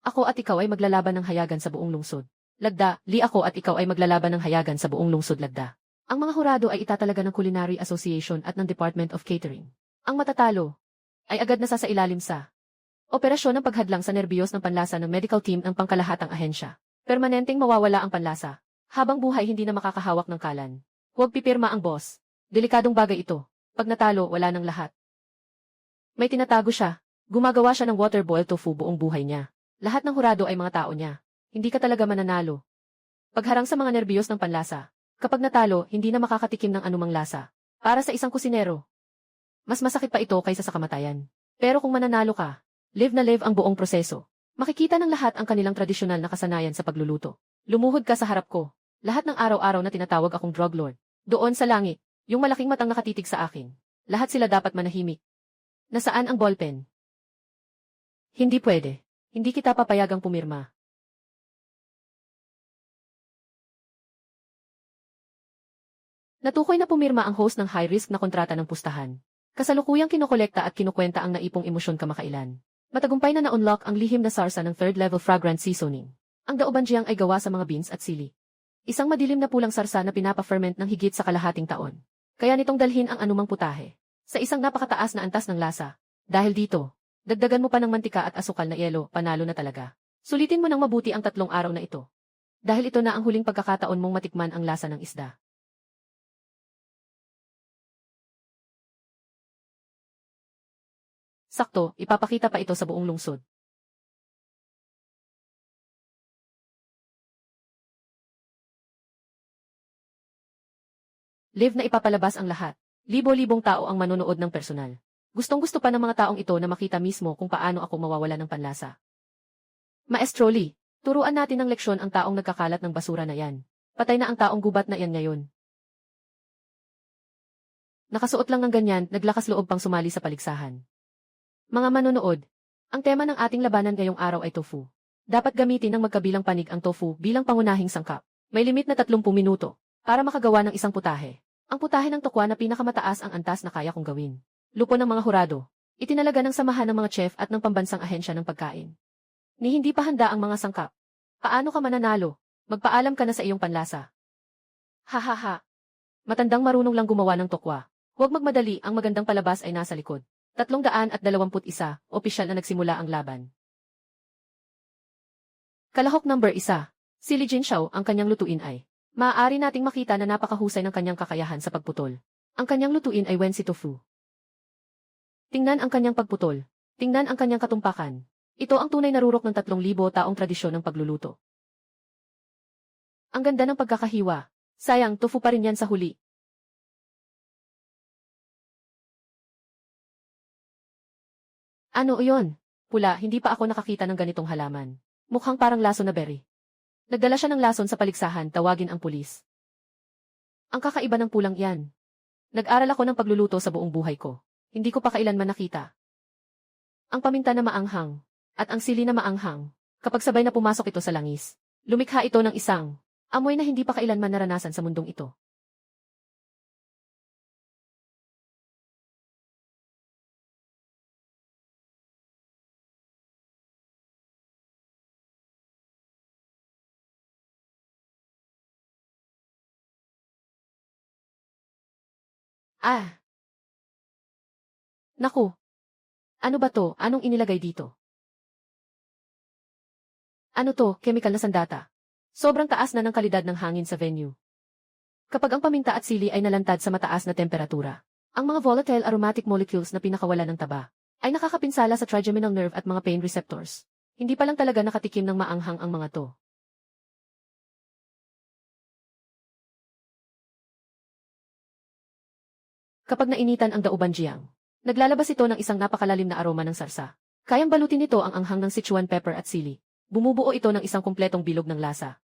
Ako at ikaw ay maglalaban ng hayagan sa buong lungsod. Lagda, Li ako at ikaw ay maglalaban ng hayagan sa buong lungsod lagda. Ang mga hurado ay itatalaga ng Culinary Association at ng Department of Catering. Ang matatalo ay agad nasasailalim sa operasyon ng paghadlang sa nerbiyos ng panlasa ng medical team ng pangkalahatang ahensya. Permanenteng mawawala ang panlasa. Habang buhay hindi na makakahawak ng kalan. Huwag pipirma ang boss. Delikadong bagay ito. Pag natalo, wala ng lahat. May tinatago siya. Gumagawa siya ng water boiled tofu buong buhay niya. Lahat ng hurado ay mga tao niya. Hindi ka talaga mananalo. Pagharang sa mga nerbiyos ng panlasa. Kapag natalo, hindi na makakatikim ng anumang lasa. Para sa isang kusinero, mas masakit pa ito kaysa sa kamatayan. Pero kung mananalo ka, live na live ang buong proseso. Makikita ng lahat ang kanilang tradisyonal na kasanayan sa pagluluto. Lumuhod ka sa harap ko. Lahat ng araw-araw na tinatawag akong drug lord. Doon sa langit, yung malaking matang nakatitig sa akin. Lahat sila dapat manahimik. Nasaan ang ballpen? Hindi pwede. Hindi kita papayagang pumirma. Natukoy na pumirma ang host ng high-risk na kontrata ng pustahan. Kasalukuyang kinokolekta at kinukwenta ang naipong emosyon kamakailan. Matagumpay na na-unlock ang lihim na sarsa ng third-level fragrant seasoning. Ang daobanjiyang ay gawa sa mga beans at sili. Isang madilim na pulang sarsa na pinapa-ferment ng higit sa kalahating taon. Kaya nitong dalhin ang anumang putahe sa isang napakataas na antas ng lasa. Dahil dito, dagdagan mo pa ng mantika at asukal na yelo, panalo na talaga. Sulitin mo ng mabuti ang 3 araw na ito. Dahil ito na ang huling pagkakataon mong matikman ang lasa ng isda. Sakto, ipapakita pa ito sa buong lungsod. Live na ipapalabas ang lahat. Libo-libong tao ang manonood ng personal. Gustong-gusto pa ng mga taong ito na makita mismo kung paano ako mawawala ng panlasa. Maestro Lee, turuan natin ng leksyon ang taong nagkakalat ng basura na yan. Patay na ang taong gubat na yan ngayon. Nakasuot lang ng ganyan, naglakas loob pang sumali sa paligsahan. Mga manonood, ang tema ng ating labanan ngayong araw ay tofu. Dapat gamitin ng magkabilang panig ang tofu bilang pangunahing sangkap. May limit na 30 minuto para makagawa ng isang putahe. Ang putahe ng tokwa na pinakamataas ang antas na kaya kong gawin. Lupo ng mga hurado. Itinalaga ng samahan ng mga chef at ng pambansang ahensya ng pagkain. Ni hindi pa handa ang mga sangkap. Paano ka mananalo? Magpaalam ka na sa iyong panlasa. Hahaha. Matandang marunong lang gumawa ng tokwa. Huwag magmadali, ang magandang palabas ay nasa likod. 321, opisyal na nagsimula ang laban. Kalahok number 1. Si Li Jinxiao, ang kanyang lutuin ay. Maaari nating makita na napakahusay ng kanyang kakayahan sa pagputol. Ang kanyang lutuin ay Wensi tofu. Tingnan ang kanyang pagputol. Tingnan ang kanyang katumpakan. Ito ang tunay na rurok ng 3,000 taong tradisyon ng pagluluto. Ang ganda ng pagkakahiwa. Sayang, tofu pa rin yan sa huli. Ano iyon? Pula, hindi pa ako nakakita ng ganitong halaman. Mukhang parang lason na berry. Nagdala siya ng lason sa paligsahan, tawagin ang pulis. Ang kakaiba ng pulang iyan. Nag-aral ako ng pagluluto sa buong buhay ko. Hindi ko pa kailanman nakita. Ang paminta na maanghang, at ang sili na maanghang, kapag sabay na pumasok ito sa langis, lumikha ito ng isang amoy na hindi pa kailanman naranasan sa mundong ito. Ah! Naku! Ano ba to? Anong inilagay dito? Ano to? Chemical na sandata. Sobrang taas na ng kalidad ng hangin sa venue. Kapag ang paminta at sili ay nalantad sa mataas na temperatura, ang mga volatile aromatic molecules na pinakawalan ng taba ay nakakapinsala sa trigeminal nerve at mga pain receptors. Hindi pa lang talaga nakatikim ng maanghang ang mga to. Kapag nainitan ang daubanjiang, naglalabas ito ng isang napakalalim na aroma ng sarsa. Kayang balutin nito ang anghang ng Sichuan pepper at sili. Bumubuo ito ng isang kumpletong bilog ng lasa.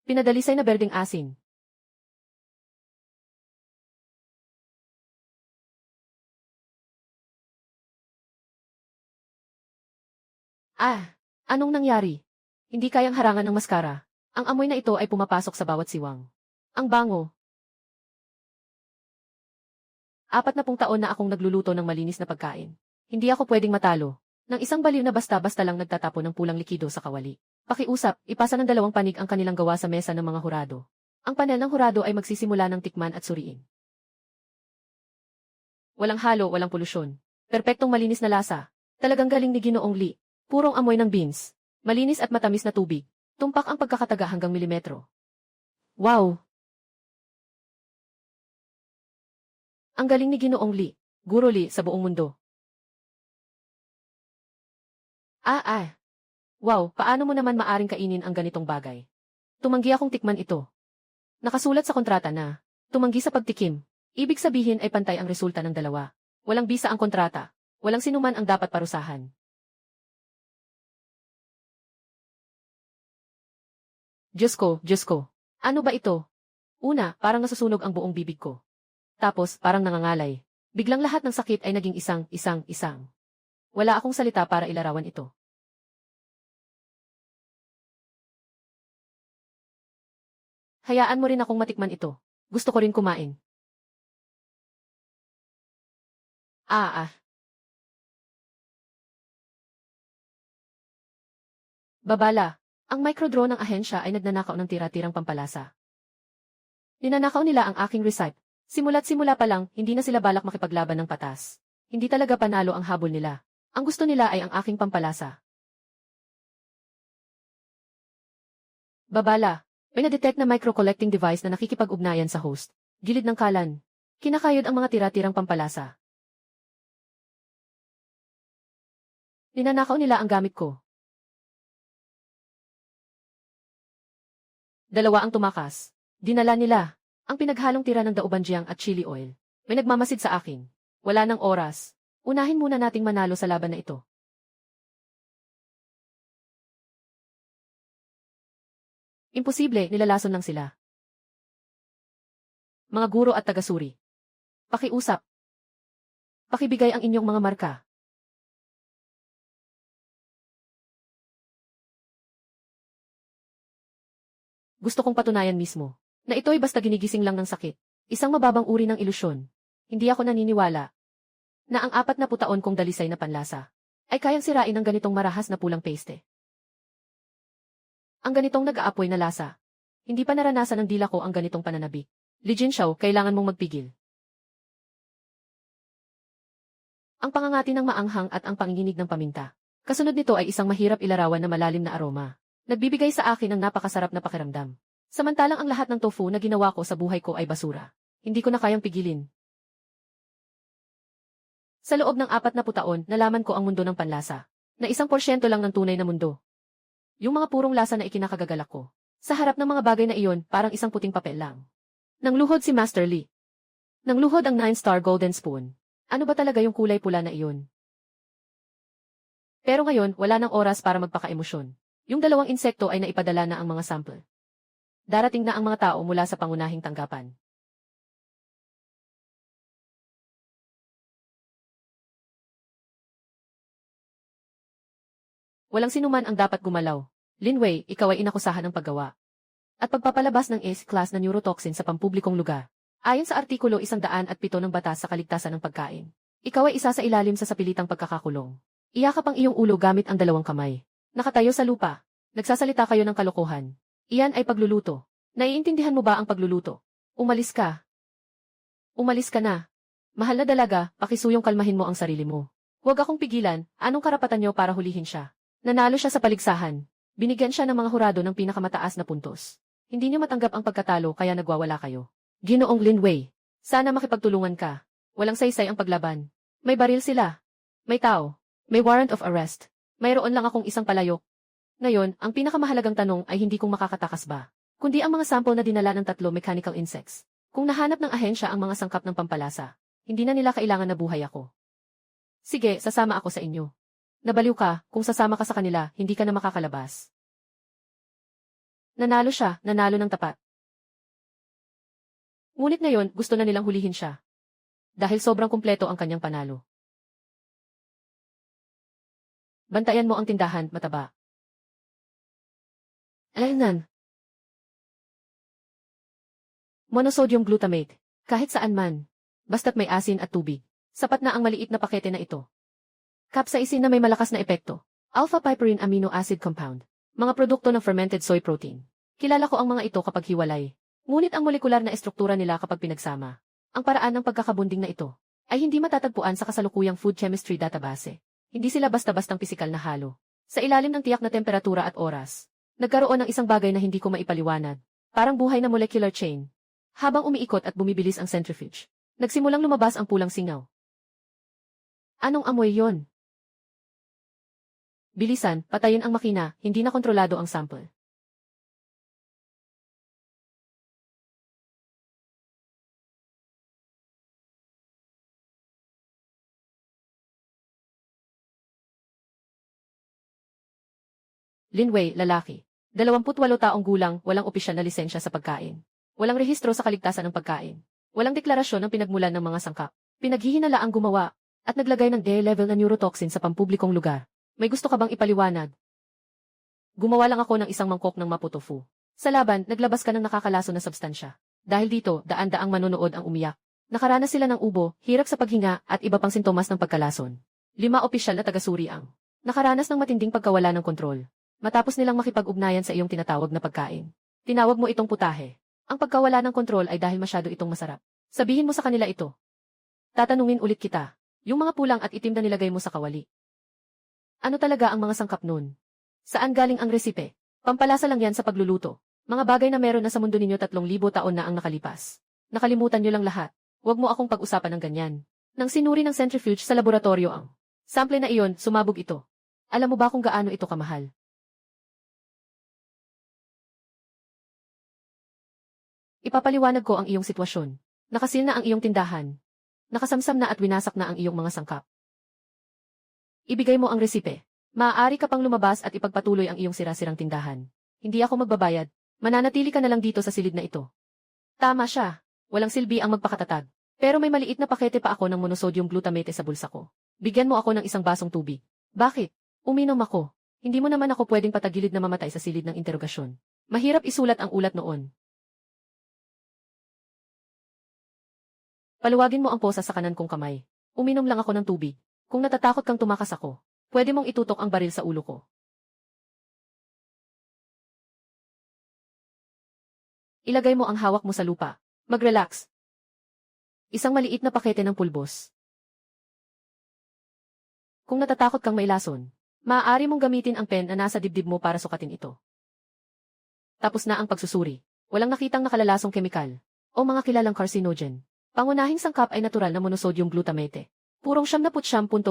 Pinadalisay na berdeng asin. Anong nangyari? Hindi kayang harangan ng maskara. Ang amoy na ito ay pumapasok sa bawat siwang. Ang bango. 40 taon na akong nagluluto ng malinis na pagkain. Hindi ako pwedeng matalo ng isang baliw na basta-basta lang nagtatapo ng pulang likido sa kawali. Pakiusap, ipasa ng 2 panig ang kanilang gawa sa mesa ng mga hurado. Ang panel ng hurado ay magsisimula ng tikman at suriin. Walang halo, walang polusyon. Perpektong malinis na lasa. Talagang galing ni Ginoong Lee. Purong amoy ng beans. Malinis at matamis na tubig. Tumpak ang pagkakataga hanggang milimetro. Wow! Ang galing ni Ginoong Lee. Guro Lee sa buong mundo. Wow, paano mo naman maaring kainin ang ganitong bagay? Tumanggi akong tikman ito. Nakasulat sa kontrata na, tumanggi sa pagtikim. Ibig sabihin ay pantay ang resulta ng dalawa. Walang bisa ang kontrata. Walang sinuman ang dapat parusahan. Diyos ko. Ano ba ito? Una, parang nasusunog ang buong bibig ko. Tapos, parang nangangalay. Biglang lahat ng sakit ay naging isang. Wala akong salita para ilarawan ito. Hayaan mo rin akong matikman ito. Gusto ko rin kumain. Babala, ang microdrone ng ahensya ay nagnanakaw ng tira-tirang pampalasa. Ninanakaw nila ang aking recipe. Simula't simula pa lang, hindi na sila balak makipaglaban ng patas. Hindi talaga panalo ang habol nila. Ang gusto nila ay ang aking pampalasa. Babala, may na-detect na micro-collecting device na nakikipag-ugnayan sa host. Gilid ng kalan. Kinakayod ang mga tira-tirang pampalasa. Ninanakaw nila ang gamit ko. 2 ang tumakas. Dinala nila ang pinaghalong tira ng daubanjiang at chili oil. May nagmamasid sa akin. Wala ng oras. Unahin muna nating manalo sa laban na ito. Imposible, nilalason lang sila. Mga guro at tagasuri. Pakiusap. Pakibigay ang inyong mga marka. Gusto kong patunayan mismo na ito'y basta ginigising lang ng sakit. Isang mababang uri ng ilusyon. Hindi ako naniniwala na ang 40 taon kong dalisay na panlasa ay kayang sirain ng ganitong marahas na pulang paste. Ang ganitong nag-aapoy na lasa. Hindi pa naranasan ng dila ko ang ganitong pananabik. Li Jinshaw, kailangan mong magpigil. Ang pangangati ng maanghang at ang panginginig ng paminta. Kasunod nito ay isang mahirap ilarawan na malalim na aroma. Nagbibigay sa akin ng napakasarap na pakiramdam. Samantalang ang lahat ng tofu na ginawa ko sa buhay ko ay basura. Hindi ko na kayang pigilin. Sa loob ng 40 taon, nalaman ko ang mundo ng panlasa. Na 1% lang ng tunay na mundo. Yung mga purong lasa na ikinakagagalak ko. Sa harap ng mga bagay na iyon, parang isang puting papel lang. Nangluhod si Master Lee. Nangluhod ang 9-star golden spoon. Ano ba talaga yung kulay pula na iyon? Pero ngayon, wala nang oras para magpaka-emosyon. Yung 2 insekto ay naipadala na ang mga sample. Darating na ang mga tao mula sa pangunahing tanggapan. Walang sinuman ang dapat gumalaw. Lin Wei, ikaw ay inakusahan ng paggawa at pagpapalabas ng S-class na neurotoxin sa pampublikong lugar. Ayon sa Artikulo 107 ng Batas sa Kaligtasan ng Pagkain. Ikaw ay isa sa ilalim sa sapilitang pagkakakulong. Iyakap ang iyong ulo gamit ang 2 kamay. Nakatayo sa lupa. Nagsasalita kayo ng kalokohan. Iyan ay pagluluto. Naiintindihan mo ba ang pagluluto? Umalis ka. Umalis ka na. Mahal na dalaga, pakisuyong kalmahin mo ang sarili mo. Huwag akong pigilan, anong karapatan niyo para hulihin siya? Nanalo siya sa paligsahan. Binigyan siya ng mga hurado ng pinakamataas na puntos. Hindi niyo matanggap ang pagkatalo kaya nagwawala kayo. Ginoong Lin Wei, sana makipagtulungan ka. Walang saysay ang paglaban. May baril sila. May tao. May warrant of arrest. Mayroon lang akong isang palayok. Ngayon, ang pinakamahalagang tanong ay hindi kung makakatakas ba, kundi ang mga sample na dinala ng 3 mechanical insects. Kung nahanap ng ahensya ang mga sangkap ng pampalasa, hindi na nila kailangan na buhay ako. Sige, sasama ako sa inyo. Nabaliw ka, kung sasama ka sa kanila, hindi ka na makakalabas. Nanalo siya, nanalo ng tapat. Ngunit ngayon, gusto na nilang hulihin siya. Dahil sobrang kumpleto ang kanyang panalo. Bantayan mo ang tindahan, mataba. Alaynan. Monosodium glutamate. Kahit saan man. Basta't may asin at tubig. Sapat na ang maliit na pakete na ito. Capsaicin na may malakas na epekto. Alpha-piperine amino acid compound. Mga produkto ng fermented soy protein. Kilala ko ang mga ito kapag hiwalay. Ngunit ang molekular na estruktura nila kapag pinagsama. Ang paraan ng pagkakabunding na ito ay hindi matatagpuan sa kasalukuyang food chemistry database. Hindi sila basta-bastang pisikal na halo. Sa ilalim ng tiyak na temperatura at oras, nagkaroon ng isang bagay na hindi ko maipaliwanag. Parang buhay na molecular chain. Habang umiikot at bumibilis ang centrifuge, nagsimulang lumabas ang pulang singaw. Anong amoy yon? Bilisan, patayin ang makina, hindi na kontrolado ang sample. Lin Wei, lalaki. 28 taong gulang, walang opisyal na lisensya sa pagkain. Walang rehistro sa kaligtasan ng pagkain. Walang deklarasyon ng pinagmulan ng mga sangkap. Pinaghihinala ang gumawa, at naglagay ng D-level na neurotoxin sa pampublikong lugar. May gusto ka bang ipaliwanag? Gumawa lang ako ng isang mangkok ng mapo tofu. Sa laban, naglabas ka ng nakakalaso na substansya. Dahil dito, daan-daang manonood ang umiyak. Nakaranas sila ng ubo, hirap sa paghinga, at iba pang sintomas ng pagkalason. 5 opisyal na tagasuri ang nakaranas ng matinding pagkawala ng kontrol. Matapos nilang makipag-ugnayan sa iyong tinatawag na pagkain. Tinawag mo itong putahe. Ang pagkawala ng kontrol ay dahil masyado itong masarap. Sabihin mo sa kanila ito. Tatanungin ulit kita. Yung mga pulang at itim na nilagay mo sa kawali. Ano talaga ang mga sangkap nun? Saan galing ang resipe? Pampalasa lang yan sa pagluluto. Mga bagay na meron na sa mundo ninyo 3,000 taon na ang nakalipas. Nakalimutan nyo lang lahat. Huwag mo akong pag-usapan ng ganyan. Nang sinuri ng centrifuge sa laboratorio ang sample na iyon, sumabog ito. Alam mo ba kung gaano ito kamahal? Ipapaliwanag ko ang iyong sitwasyon. Nakasil na ang iyong tindahan. Nakasamsam na at winasak na ang iyong mga sangkap. Ibigay mo ang resipe. Maaari ka pang lumabas at ipagpatuloy ang iyong sira-sirang tindahan. Hindi ako magbabayad. Mananatili ka na lang dito sa silid na ito. Tama siya. Walang silbi ang magpakatatag. Pero may maliit na pakete pa ako ng monosodium glutamate sa bulsa ko. Bigyan mo ako ng isang basong tubig. Bakit? Uminom ako. Hindi mo naman ako pwedeng patagilid na mamatay sa silid ng interogasyon. Mahirap isulat ang ulat noon. Paluwagin mo ang posa sa kanan kong kamay. Uminom lang ako ng tubig. Kung natatakot kang tumakas ako, pwede mong itutok ang baril sa ulo ko. Ilagay mo ang hawak mo sa lupa. Mag-relax. Isang maliit na pakete ng pulbos. Kung natatakot kang mailason, maaari mong gamitin ang pen na nasa dibdib mo para sukatin ito. Tapos na ang pagsusuri. Walang nakitang nakalalasong kemikal o mga kilalang carcinogen. Pangunahing sangkap ay natural na monosodium glutamate. Purong 79.7%.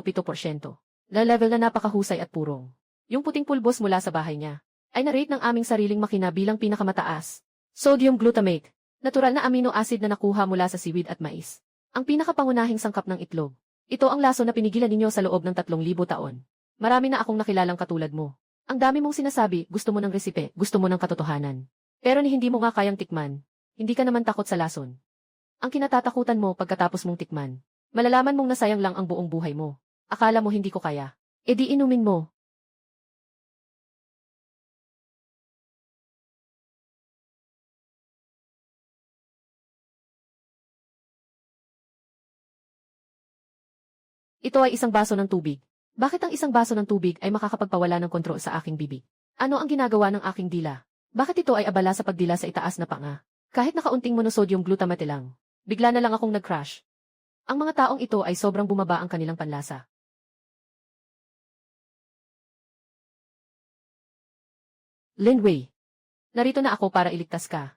La-level na napakahusay at purong. Yung puting pulbos mula sa bahay niya ay na-rate ng aming sariling makina bilang pinakamataas. Sodium glutamate. Natural na amino acid na nakuha mula sa seaweed at mais. Ang pinakapangunahing sangkap ng itlog. Ito ang laso na pinigilan ninyo sa loob ng 3,000 taon. Marami na akong nakilalang katulad mo. Ang dami mong sinasabi, gusto mo ng resipe, gusto mo ng katotohanan. Pero ni hindi mo nga kayang tikman. Hindi ka naman takot sa lason. Ang kinatatakutan mo pagkatapos mong tikman. Malalaman mong nasayang lang ang buong buhay mo. Akala mo hindi ko kaya. E di inumin mo. Ito ay isang baso ng tubig. Bakit ang isang baso ng tubig ay makakapagpawala ng kontrol sa aking bibig? Ano ang ginagawa ng aking dila? Bakit ito ay abala sa pagdila sa itaas na panga? Kahit nakaunting monosodium glutamate lang. Bigla na lang akong nag-crash. Ang mga taong ito ay sobrang bumaba ang kanilang panlasa. Lin Wei, narito na ako para iligtas ka.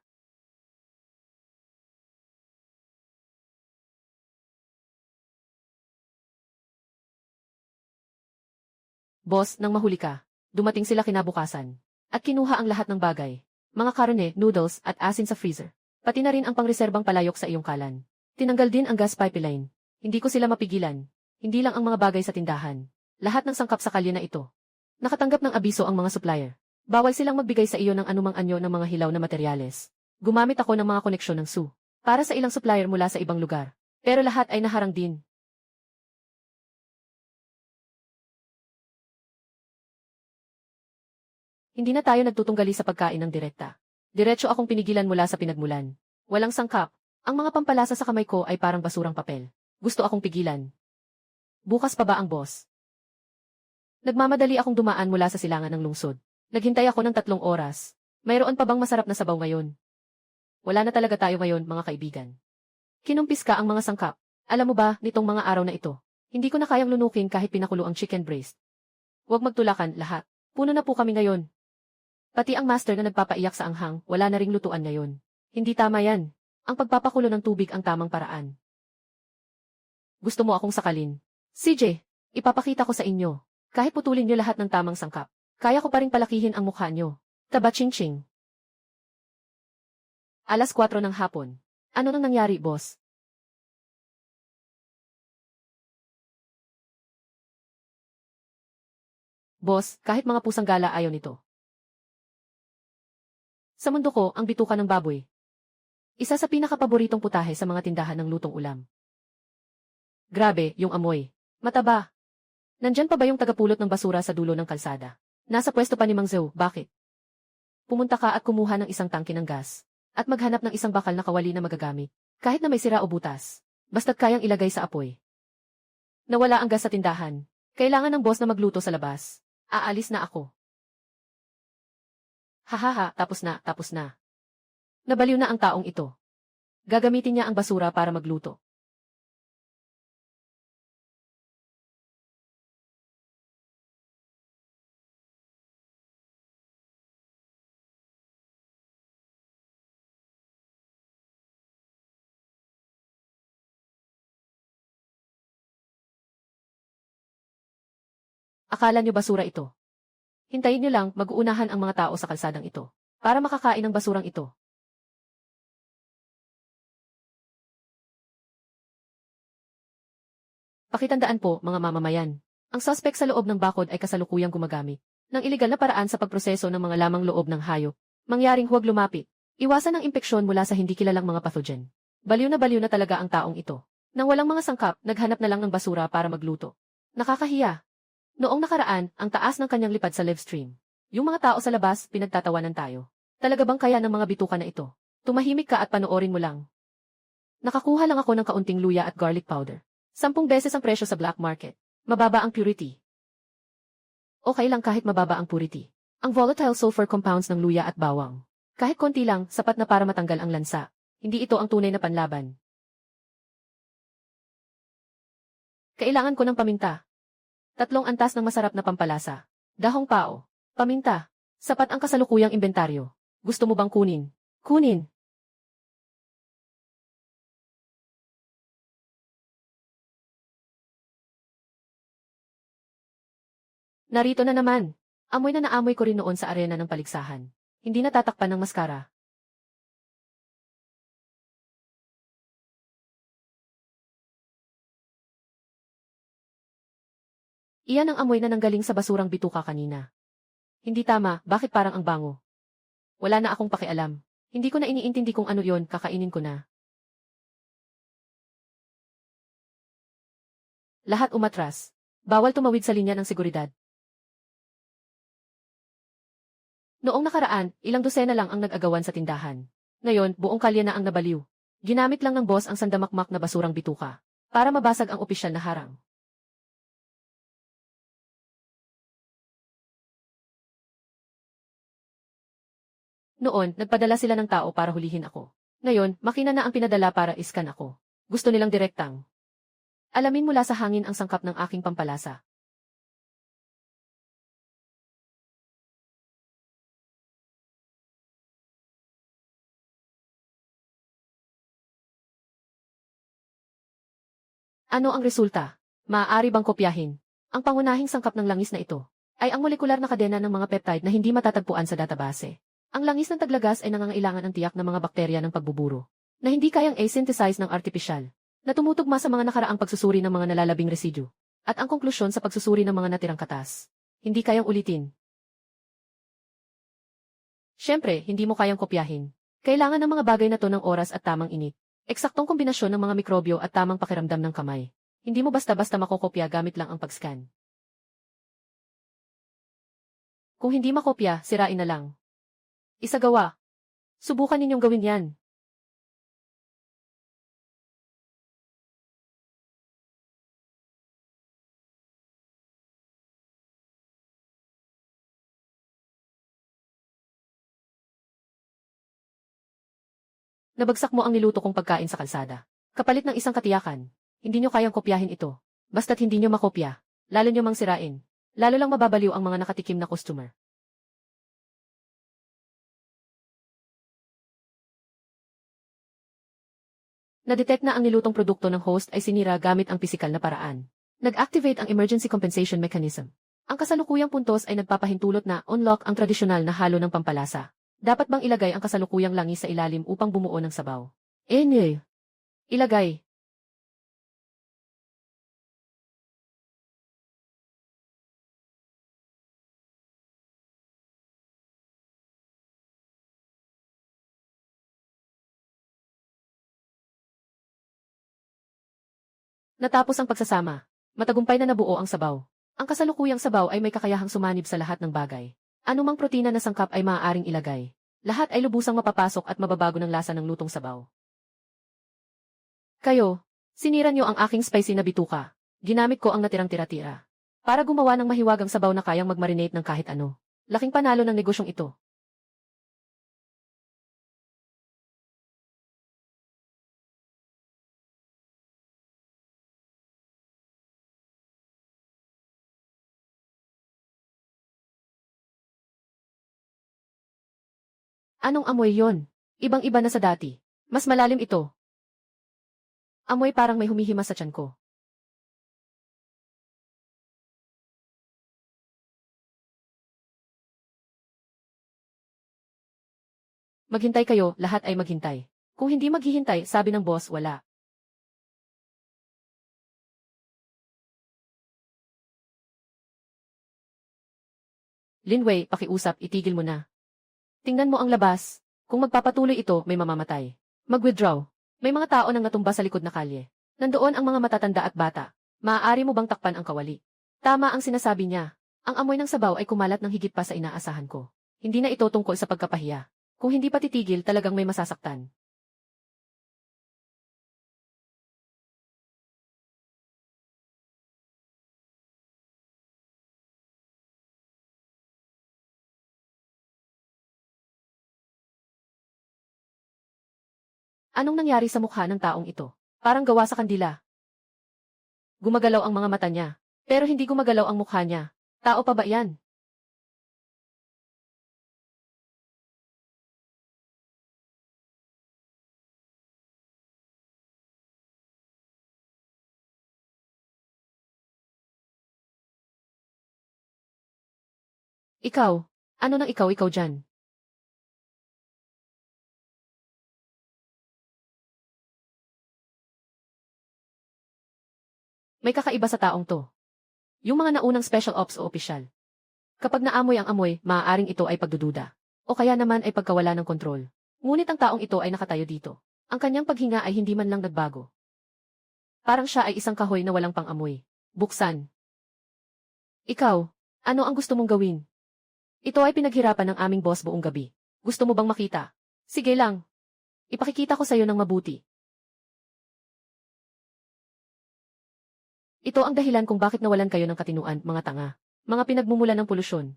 Boss, nang mahuli ka, dumating sila kinabukasan. At kinuha ang lahat ng bagay. Mga karne, noodles, at asin sa freezer. Pati na rin ang pangreserbang palayok sa iyong kalan. Tinanggal din ang gas pipeline. Hindi ko sila mapigilan. Hindi lang ang mga bagay sa tindahan. Lahat ng sangkap sa kalye na ito. Nakatanggap ng abiso ang mga supplier. Bawal silang magbigay sa iyo ng anumang anyo ng mga hilaw na materyales. Gumamit ako ng mga koneksyon ng SU para sa ilang supplier mula sa ibang lugar. Pero lahat ay naharang din. Hindi na tayo nagtutunggali sa pagkain ng direkta. Diretso akong pinigilan mula sa pinagmulan. Walang sangkap. Ang mga pampalasa sa kamay ko ay parang basurang papel. Gusto akong pigilan. Bukas pa ba ang boss? Nagmamadali akong dumaan mula sa silangan ng lungsod. Naghintay ako ng 3 oras. Mayroon pa bang masarap na sabaw ngayon? Wala na talaga tayo ngayon, mga kaibigan. Kinumpis ka ang mga sangkap. Alam mo ba, nitong mga araw na ito, hindi ko na kayang lunukin kahit pinakulo ang chicken breast. Huwag magtulakan, lahat. Puno na po kami ngayon. Pati ang master na nagpapaiyak sa anghang, wala na ring lutuan ngayon. Hindi tama yan. Ang pagpapakulo ng tubig ang tamang paraan. Gusto mo akong sakalin? CJ, ipapakita ko sa inyo. Kahit putulin niyo lahat ng tamang sangkap, kaya ko pa ring palakihin ang mukha niyo. Taba-ching-ching. 4:00 ng hapon. Ano nang nangyari, boss? Boss, kahit mga pusang gala ayaw nito. Sa mundo ko, ang bituka ng baboy. Isa sa pinakapaboritong putahe sa mga tindahan ng lutong ulam. Grabe, yung amoy. Mataba. Nandyan pa ba yung tagapulot ng basura sa dulo ng kalsada? Nasa pwesto pa ni Mang Zhou, bakit? Pumunta ka at kumuha ng isang tangke ng gas. At maghanap ng isang bakal na kawali na magagamit. Kahit na may sira o butas. Basta't kayang ilagay sa apoy. Nawala ang gas sa tindahan. Kailangan ng boss na magluto sa labas. Aalis na ako. Hahaha, tapos na, tapos na. Nabaliw na ang taong ito. Gagamitin niya ang basura para magluto. Akala niyo basura ito? Hintayin niyo lang, mag-uunahan ang mga tao sa kalsadang ito. Para makakain ng basurang ito. Pakitandaan po, mga mamamayan. Ang suspect sa loob ng bakod ay kasalukuyang gumagamit ng ilegal na paraan sa pagproseso ng mga lamang loob ng hayop. Mangyaring huwag lumapit. Iwasan ang impeksyon mula sa hindi kilalang mga pathogen. Baliw na talaga ang taong ito. Nang walang mga sangkap, naghanap na lang ng basura para magluto. Nakakahiya. Noong nakaraan, ang taas ng kanyang lipad sa livestream. Yung mga tao sa labas, pinagtatawanan tayo. Talaga bang kaya ng mga bituka na ito? Tumahimik ka at panoorin mo lang. Nakakuha lang ako ng kaunting luya at garlic powder. 10 beses ang presyo sa black market. Mababa ang purity. Okay lang kahit mababa ang purity. Ang volatile sulfur compounds ng luya at bawang. Kahit konti lang, sapat na para matanggal ang lansa. Hindi ito ang tunay na panlaban. Kailangan ko ng paminta. 3 antas ng masarap na pampalasa. Dahong pao. Paminta. Sapat ang kasalukuyang inventaryo. Gusto mo bang kunin? Kunin. Narito na naman. Amoy na naamoy ko rin noon sa arena ng paligsahan. Hindi natatakpan ng maskara. Iyan ang amoy na nanggaling sa basurang bituka kanina. Hindi tama, bakit parang ang bango? Wala na akong pakialam. Hindi ko na iniintindi kung ano yon, kakainin ko na. Lahat umatras. Bawal tumawid sa linya ng seguridad. Noong nakaraan, ilang dosena lang ang nag-agawan sa tindahan. Ngayon, buong kalye na ang nabaliw. Ginamit lang ng boss ang sandamakmak na basurang bituka para mabasag ang opisyal na harang. Noon, nagpadala sila ng tao para hulihin ako. Ngayon, makina na ang pinadala para iskan ako. Gusto nilang direktang Alamin mula sa hangin ang sangkap ng aking pampalasa. Ano ang resulta? Maaari bang kopyahin? Ang pangunahing sangkap ng langis na ito ay ang molekular na kadena ng mga peptide na hindi matatagpuan sa database. Ang langis ng taglagas ay nangangailangan ng tiyak ng mga bakterya ng pagbuburo na hindi kayang asynthesize ng artipisyal na tumutugma sa mga nakaraang pagsusuri ng mga nalalabing residue at ang konklusyon sa pagsusuri ng mga natirang katas. Hindi kayang ulitin. Siyempre, hindi mo kayang kopyahin. Kailangan ng mga bagay na to ng oras at tamang init. Eksaktong kombinasyon ng mga mikrobyo at tamang pakiramdam ng kamay. Hindi mo basta-basta makokopya gamit lang ang pag-scan. Kung hindi makopya, sirain na lang. Isagawa. Subukan ninyong gawin yan. Nabagsak mo ang niluto kong pagkain sa kalsada. Kapalit ng isang katiyakan. Hindi nyo kayang kopyahin ito. Basta't hindi nyo makopya, lalo nyo mang sirain. Lalo lang mababaliw ang mga nakatikim na customer. Na-detect na ang nilutong produkto ng host ay sinira gamit ang pisikal na paraan. Nag-activate ang emergency compensation mechanism. Ang kasalukuyang puntos ay nagpapahintulot na unlock ang tradisyonal na halo ng pampalasa. Dapat bang ilagay ang kasalukuyang langis sa ilalim upang bumuo ng sabaw? Nye. Ilagay. Natapos ang pagsasama. Matagumpay na nabuo ang sabaw. Ang kasalukuyang sabaw ay may kakayahang sumanib sa lahat ng bagay. Anumang protina na sangkap ay maaaring ilagay. Lahat ay lubusang mapapasok at mababago ng lasa ng lutong sabaw. Kayo, sinira nyo ang aking spicy na bituka. Ginamit ko ang natirang tira-tira para gumawa ng mahiwagang sabaw na kayang mag-marinate ng kahit ano. Laking panalo ng negosyong ito. Anong amoy yon? Ibang-iba na sa dati. Mas malalim ito. Amoy parang may humihima sa tiyan ko. Maghintay kayo, lahat ay maghintay. Kung hindi maghihintay, sabi ng boss, wala. Linway, pakiusap, itigil mo na. Tingnan mo ang labas. Kung magpapatuloy ito, may mamamatay. Mag-withdraw. May mga tao nang natumba sa likod na kalye. Nandoon ang mga matatanda at bata. Maaari mo bang takpan ang kawali? Tama ang sinasabi niya. Ang amoy ng sabaw ay kumalat ng higit pa sa inaasahan ko. Hindi na ito tungkol sa pagkapahiya. Kung hindi pa titigil, talagang may masasaktan. Anong nangyari sa mukha ng taong ito? Parang gawa sa kandila. Gumagalaw ang mga mata niya. Pero hindi gumagalaw ang mukha niya. Tao pa ba yan? Ikaw? Ano nang ikaw dyan? May kakaiba sa taong to. Yung mga naunang special ops o opisyal. Kapag naamoy ang amoy, maaaring ito ay pagdududa. O kaya naman ay pagkawala ng kontrol. Ngunit ang taong ito ay nakatayo dito. Ang kanyang paghinga ay hindi man lang nagbago. Parang siya ay isang kahoy na walang pang-amoy. Buksan. Ikaw, ano ang gusto mong gawin? Ito ay pinaghirapan ng aming boss buong gabi. Gusto mo bang makita? Sige lang. Ipakikita ko sa iyo ng mabuti. Ito ang dahilan kung bakit nawalan kayo ng katinuan, mga tanga. Mga pinagmumula ng polusyon.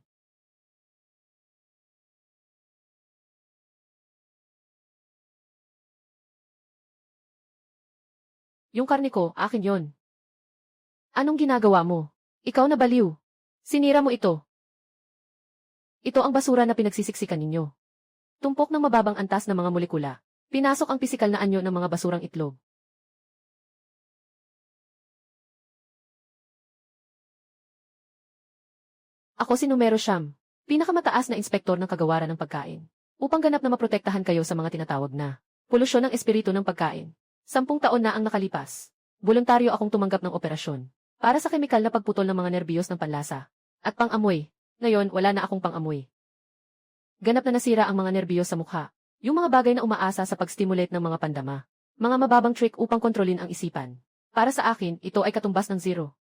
Yung karne ko, akin yon. Anong ginagawa mo? Ikaw na baliw. Sinira mo ito. Ito ang basura na pinagsisiksikan ninyo. Tumpok ng mababang antas ng mga molekula. Pinasok ang pisikal na anyo ng mga basurang itlog. Ako si Numero Siyam, pinakamataas na inspektor ng kagawaran ng pagkain. Upang ganap na maprotektahan kayo sa mga tinatawag na polusyon ng espiritu ng pagkain. 10 taon na ang nakalipas. Voluntaryo akong tumanggap ng operasyon para sa kemikal na pagputol ng mga nerbiyos ng panlasa at pang-amoy. Ngayon, wala na akong pang-amoy. Ganap na nasira ang mga nerbiyos sa mukha. Yung mga bagay na umaasa sa pag-stimulate ng mga pandama. Mga mababang trick upang kontrolin ang isipan. Para sa akin, ito ay katumbas ng zero.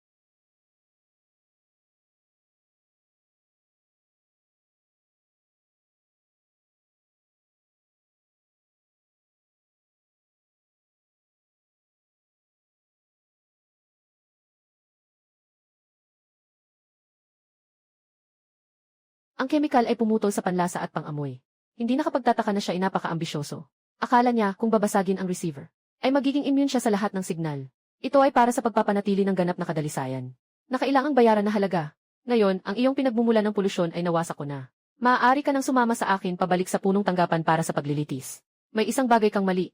Ang kemikal ay pumutol sa panlasa at pang-amoy. Hindi nakapagtataka na siya ay napaka-ambisyoso. Akala niya kung babasagin ang receiver, ay magiging immune siya sa lahat ng signal. Ito ay para sa pagpapanatili ng ganap na kadalisayan. Na kailangang bayaran na halaga. Ngayon, ang iyong pinagmumula ng polusyon ay nawasak ko na. Maaari ka nang sumama sa akin pabalik sa punong tanggapan para sa paglilitis. May isang bagay kang mali.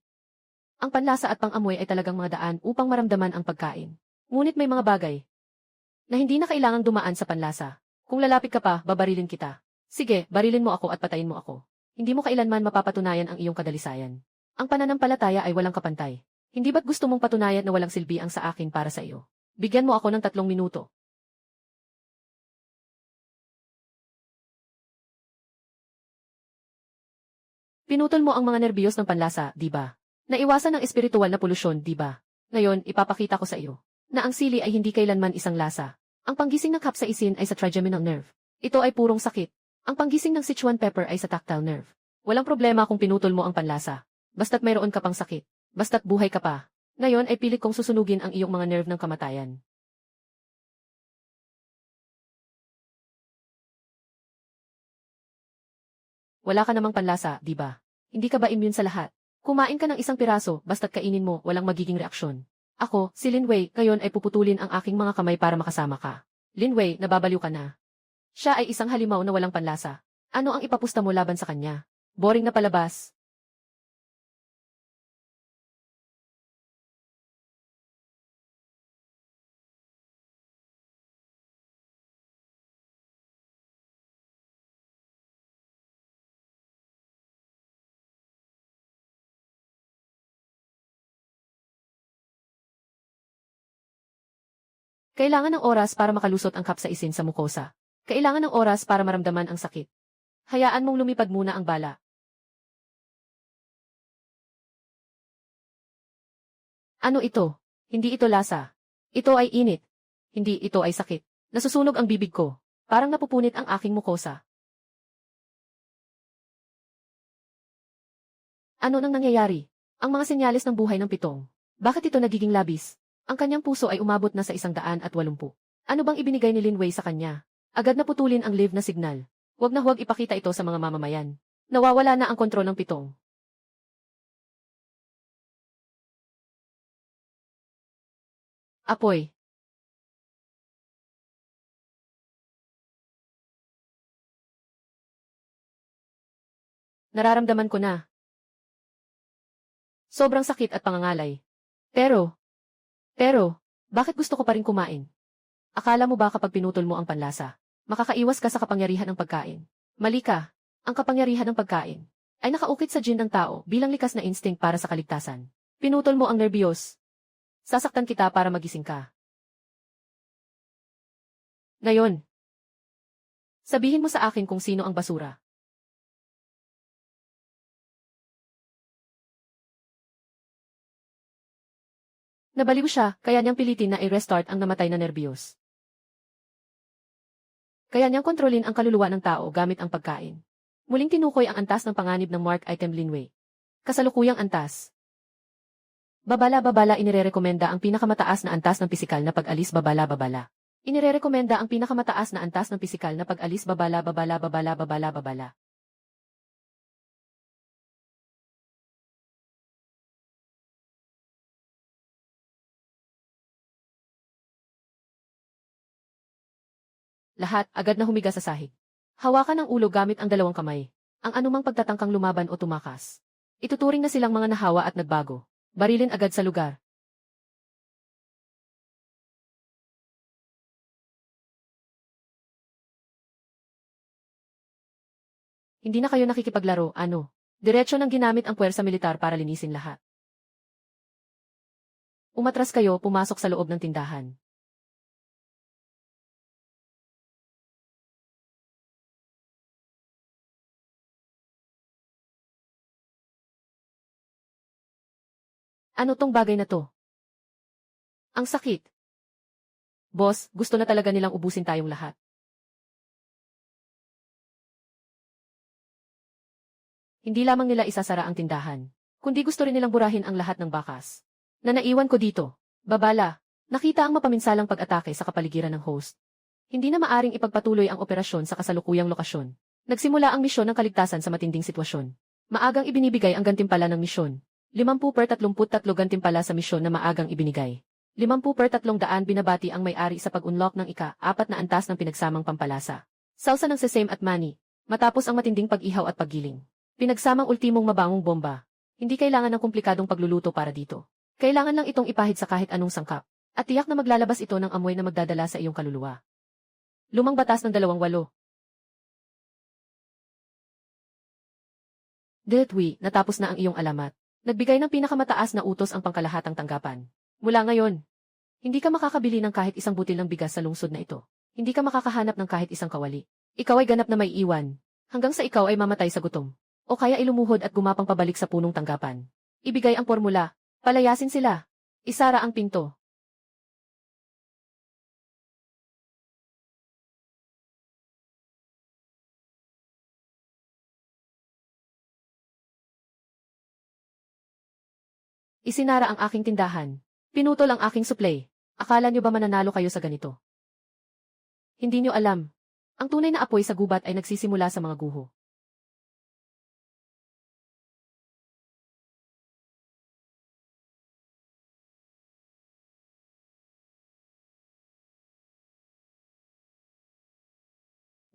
Ang panlasa at pang-amoy ay talagang mga daan upang maramdaman ang pagkain. Ngunit may mga bagay na hindi na kailangang dumaan sa panlasa. Kung lalapit ka pa, babarilin kita. Sige, barilin mo ako at patayin mo ako. Hindi mo kailanman mapapatunayan ang iyong kadalisayan. Ang pananampalataya ay walang kapantay. Hindi ba't gusto mong patunayan na walang silbi ang sa akin para sa iyo? Bigyan mo ako ng 3 minuto. Pinutol mo ang mga nerbiyos ng panlasa, di ba? Naiwasan ng espiritual na polusyon, di ba? Ngayon, ipapakita ko sa iyo na ang sili ay hindi kailanman isang lasa. Ang panggising ng capsaicin ay sa trigeminal nerve. Ito ay purong sakit. Ang panggising ng Sichuan pepper ay sa tactile nerve. Walang problema kung pinutol mo ang panlasa. Basta't mayroon ka pang sakit. Basta't buhay ka pa. Ngayon ay pilit kong susunugin ang iyong mga nerve ng kamatayan. Wala ka namang panlasa, di ba? Hindi ka ba immune sa lahat? Kumain ka ng isang piraso, basta't kainin mo, walang magiging reaksyon. Ako, si Lin Wei, ngayon ay puputulin ang aking mga kamay para makasama ka. Lin Wei, nababaliw ka na. Siya ay isang halimaw na walang panlasa. Ano ang ipapusta mo laban sa kanya? Boring na palabas. Kailangan ng oras para makalusot ang capsaicin sa mukosa. Kailangan ng oras para maramdaman ang sakit. Hayaan mong lumipad muna ang bala. Ano ito? Hindi ito lasa. Ito ay init. Hindi ito ay sakit. Nasusunog ang bibig ko. Parang napupunit ang aking mukosa. Ano nang nangyayari? Ang mga senyales ng buhay ng pitong. Bakit ito nagiging labis? Ang kanyang puso ay umabot na sa 180. Ano bang ibinigay ni Lin Wei sa kanya? Agad na putulin ang live na signal. Huwag na huwag ipakita ito sa mga mamamayan. Nawawala na ang kontrol ng pitong. Apoy. Nararamdaman ko na. Sobrang sakit at pangangalay. Pero, bakit gusto ko pa rin kumain? Akala mo ba kapag pinutol mo ang panlasa, makakaiwas ka sa kapangyarihan ng pagkain? Mali ka. Ang kapangyarihan ng pagkain ay nakaukit sa gene ng tao bilang likas na instinct para sa kaligtasan. Pinutol mo ang nerbiyos. Sasaktan kita para magising ka. Ngayon, sabihin mo sa akin kung sino ang basura. Nabaliw siya, kaya niyang pilitin na i-restart ang namatay na nerbiyos. Kaya niyang kontrolin ang kaluluwa ng tao gamit ang pagkain. Muling tinukoy ang antas ng panganib ng Mark Item Linway. Kasalukuyang antas. Babala-babala inirerekomenda ang pinakamataas na antas ng pisikal na pag-alis babala-babala. Inirerekomenda ang pinakamataas na antas ng pisikal na pag-alis babala-babala-babala-babala-babala. Lahat agad na humiga sa sahig. Hawakan ang ulo gamit ang dalawang kamay. Ang anumang pagtatangkang lumaban o tumakas. Ituturing na silang mga nahawa at nagbago. Barilin agad sa lugar. Hindi na kayo nakikipaglaro, ano? Diretso nang ginamit ang puwersa militar para linisin lahat. Umatras kayo, pumasok sa loob ng tindahan. Ano tong bagay na to? Ang sakit. Boss, gusto na talaga nilang ubusin tayong lahat. Hindi lamang nila isasara ang tindahan, kundi gusto rin nilang burahin ang lahat ng bakas. Na naiwan ko dito. Babala, nakita ang mapaminsalang pag-atake sa kapaligiran ng host. Hindi na maaring ipagpatuloy ang operasyon sa kasalukuyang lokasyon. Nagsimula ang misyon ng kaligtasan sa matinding sitwasyon. Maagang ibinibigay ang gantimpala ng misyon. 50/33 gantimpala sa misyon na maagang ibinigay. 50/300 binabati ang may-ari sa pag-unlock ng ika-4 na antas ng pinagsamang pampalasa. Salsa ng sesame at mani, matapos ang matinding pag-ihaw at paggiling. Pinagsamang ultimong mabangong bomba. Hindi kailangan ng komplikadong pagluluto para dito. Kailangan lang itong ipahid sa kahit anong sangkap. At tiyak na maglalabas ito ng amoy na magdadala sa iyong kaluluwa. Lumang batas ng 28. Diltwi, natapos na ang iyong alamat. Nagbigay ng pinakamataas na utos ang pangkalahatang tanggapan. Mula ngayon, hindi ka makakabili ng kahit isang butil ng bigas sa lungsod na ito. Hindi ka makakahanap ng kahit isang kawali. Ikaw ay ganap na may iwan. Hanggang sa ikaw ay mamatay sa gutom. O kaya ilumuhod at gumapang pabalik sa punong tanggapan. Ibigay ang formula. Palayasin sila. Isara ang pinto. Isinara ang aking tindahan. Pinutol ang aking suplay. Akala niyo ba mananalo kayo sa ganito? Hindi niyo alam. Ang tunay na apoy sa gubat ay nagsisimula sa mga guho.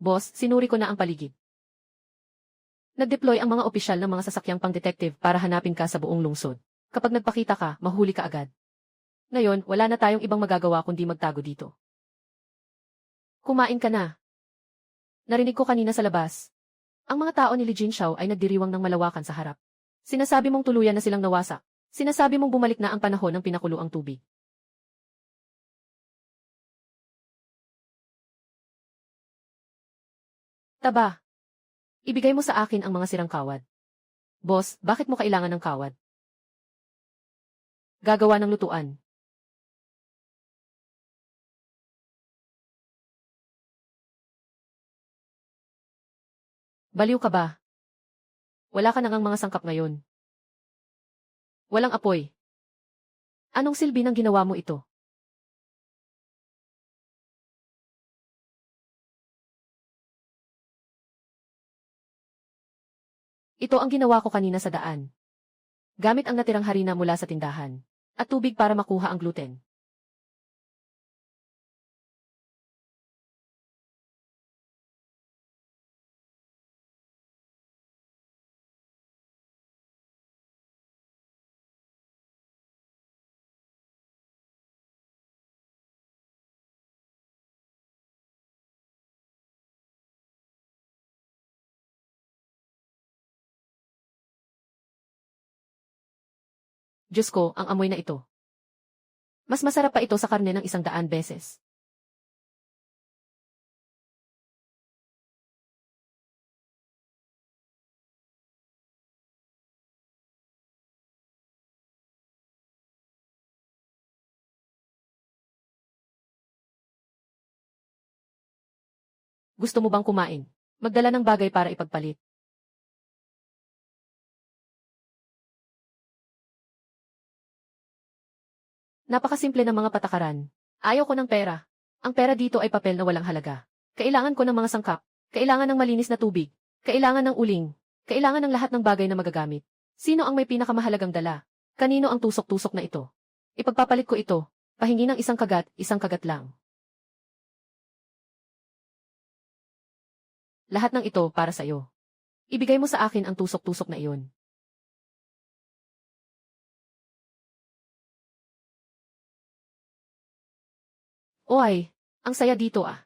Boss, sinuri ko na ang paligid. Nag-deploy ang mga opisyal ng mga sasakyang pang-detective para hanapin ka sa buong lungsod. Kapag nagpakita ka, mahuli ka agad. Ngayon, wala na tayong ibang magagawa kundi magtago dito. Kumain ka na. Narinig ko kanina sa labas. Ang mga tao ni Li Jinxiao ay nagdiriwang ng malawakan sa harap. Sinasabi mong tuluyan na silang nawasak. Sinasabi mong bumalik na ang panahon ng pinakuloang tubig. Taba. Ibigay mo sa akin ang mga sirang kawad. Boss, bakit mo kailangan ng kawad? Gagawa ng lutuan. Baliw ka ba? Wala ka nang mga sangkap ngayon. Walang apoy. Anong silbi ng ginawa mo ito? Ito ang ginawa ko kanina sa daan. Gamit ang natirang harina mula sa tindahan. At tubig para makuha ang gluten. Diyos ko, ang amoy na ito. Mas masarap pa ito sa karne ng 100 beses. Gusto mo bang kumain? Magdala ng bagay para ipagpalit. Napakasimple ng mga patakaran. Ayaw ko ng pera. Ang pera dito ay papel na walang halaga. Kailangan ko ng mga sangkap. Kailangan ng malinis na tubig. Kailangan ng uling. Kailangan ng lahat ng bagay na magagamit. Sino ang may pinakamahalagang dala? Kanino ang tusok-tusok na ito? Ipagpapalit ko ito. Pahingi ng isang kagat lang. Lahat ng ito para sa'yo. Ibigay mo sa akin ang tusok-tusok na iyon. Oy, ang saya dito ah.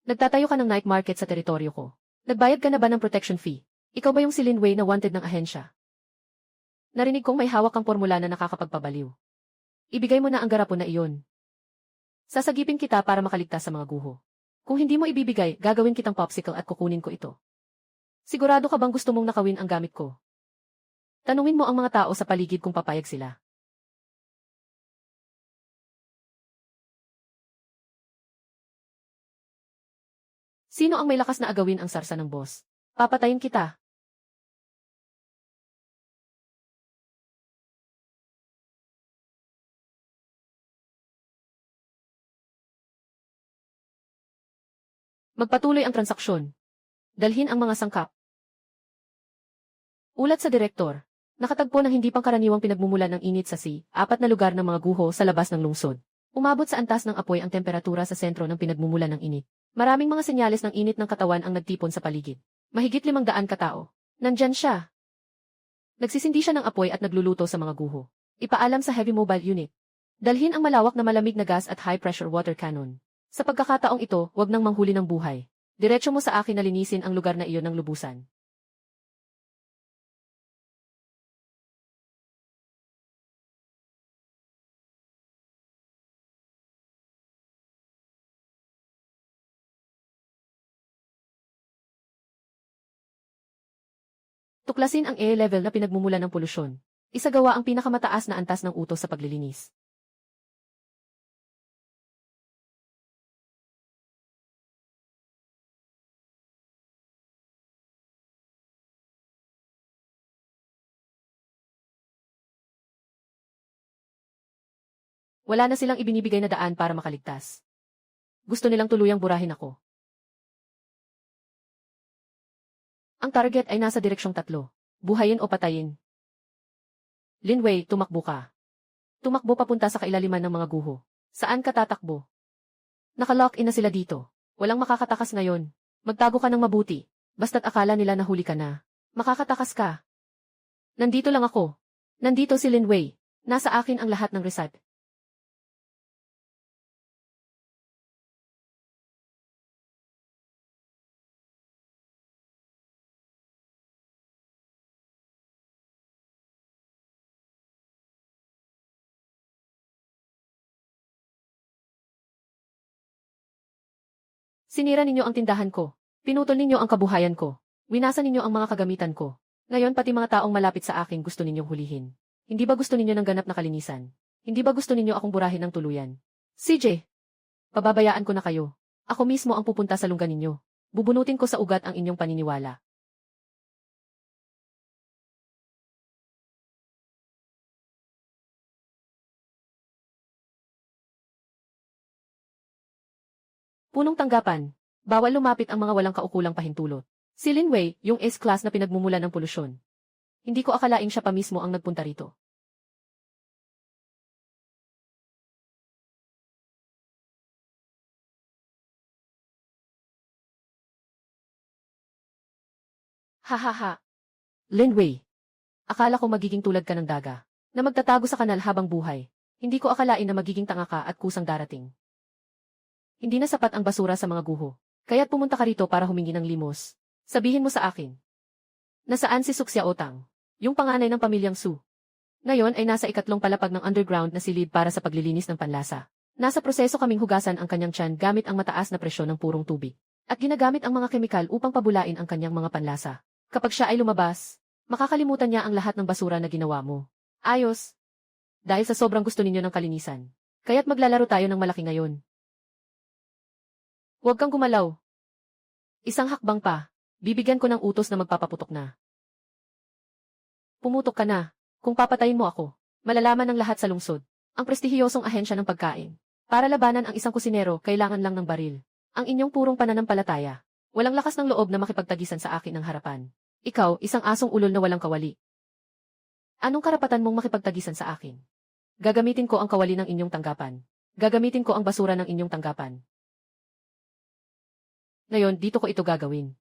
Nagtatayo ka ng night market sa teritoryo ko. Nagbayad ka na ba ng protection fee? Ikaw ba yung si Lin Wei na wanted ng ahensya? Narinig kong may hawak kang formula na nakakapagpabaliw. Ibigay mo na ang garapon na iyon. Sasagipin kita para makaligtas sa mga guho. Kung hindi mo ibibigay, gagawin kitang popsicle at kukunin ko ito. Sigurado ka bang gusto mong nakawin ang gamit ko? Tanungin mo ang mga tao sa paligid kung papayag sila. Sino ang may lakas na agawin ang sarsa ng boss? Papatayin kita. Magpatuloy ang transaksyon. Dalhin ang mga sangkap. Ulat sa direktor. Nakatagpo ng hindi pangkaraniwang pinagmumulan ng init sa C4 na lugar ng mga guho sa labas ng lungsod. Umabot sa antas ng apoy ang temperatura sa sentro ng pinagmumulan ng init. Maraming mga senyales ng init ng katawan ang nagtipon sa paligid. Mahigit 500 katao. Nandyan siya. Nagsisindi siya ng apoy at nagluluto sa mga guho. Ipaalam sa heavy mobile unit. Dalhin ang malawak na malamig na gas at high-pressure water cannon. Sa pagkakataong ito, wag nang manghuli ng buhay. Diretso mo sa akin na linisin ang lugar na iyon ng lubusan. Tuklasin ang air level na pinagmumulan ng polusyon. Isagawa ang pinakamataas na antas ng utos sa paglilinis. Wala na silang ibinibigay na daan para makaligtas. Gusto nilang tuluyang burahin ako. Ang target ay nasa direksyong 3. Buhayin o patayin. Lin Wei, tumakbo ka. Tumakbo papunta sa kailaliman ng mga guho. Saan ka tatakbo? Nakalock in na sila dito. Walang makakatakas ngayon. Magtago ka ng mabuti. Basta't akala nila nahuli ka na. Makakatakas ka. Nandito lang ako. Nandito si Lin Wei. Nasa akin ang lahat ng result. Sinira ninyo ang tindahan ko. Pinutol ninyo ang kabuhayan ko. Winasa ninyo ang mga kagamitan ko. Ngayon pati mga taong malapit sa akin gusto ninyong hulihin. Hindi ba gusto ninyo ng ganap na kalinisan? Hindi ba gusto ninyo akong burahin ng tuluyan? CJ, pababayaan ko na kayo. Ako mismo ang pupunta sa lungga ninyo. Bubunutin ko sa ugat ang inyong paniniwala. Punong tanggapan. Bawal lumapit ang mga walang kaukulang pahintulot. Si Lin Wei, yung S-class na pinagmumula ng polusyon. Hindi ko akalaing siya pa mismo ang nagpunta rito. Hahaha. Lin Wei. Akala ko magiging tulad ka ng daga, na magtatago sa kanal habang buhay. Hindi ko akalain na magiging tanga ka at kusang darating. Hindi na sapat ang basura sa mga guho. Kaya't pumunta ka rito para humingi ng limos. Sabihin mo sa akin. Nasaan si Suxia Otang? Yung panganay ng pamilyang Su. Ngayon ay nasa ikatlong palapag ng underground na silid para sa paglilinis ng panlasa. Nasa proseso kaming hugasan ang kanyang tiyan gamit ang mataas na presyon ng purong tubig. At ginagamit ang mga kemikal upang pabulain ang kanyang mga panlasa. Kapag siya ay lumabas, makakalimutan niya ang lahat ng basura na ginawa mo. Ayos. Dahil sa sobrang gusto ninyo ng kalinisan. Kaya't maglalaro tayo ng malaki ngayon. Huwag kang gumalaw. Isang hakbang pa. Bibigyan ko ng utos na magpapaputok na. Pumutok ka na. Kung papatayin mo ako, malalaman ng lahat sa lungsod. Ang prestihiyosong ahensya ng pagkain. Para labanan ang isang kusinero, kailangan lang ng baril. Ang inyong purong pananampalataya. Walang lakas ng loob na makipagtagisan sa akin ng harapan. Ikaw, isang asong ulol na walang kawali. Anong karapatan mong makipagtagisan sa akin? Gagamitin ko ang kawali ng inyong tanggapan. Gagamitin ko ang basura ng inyong tanggapan. Ngayon, dito ko ito gagawin.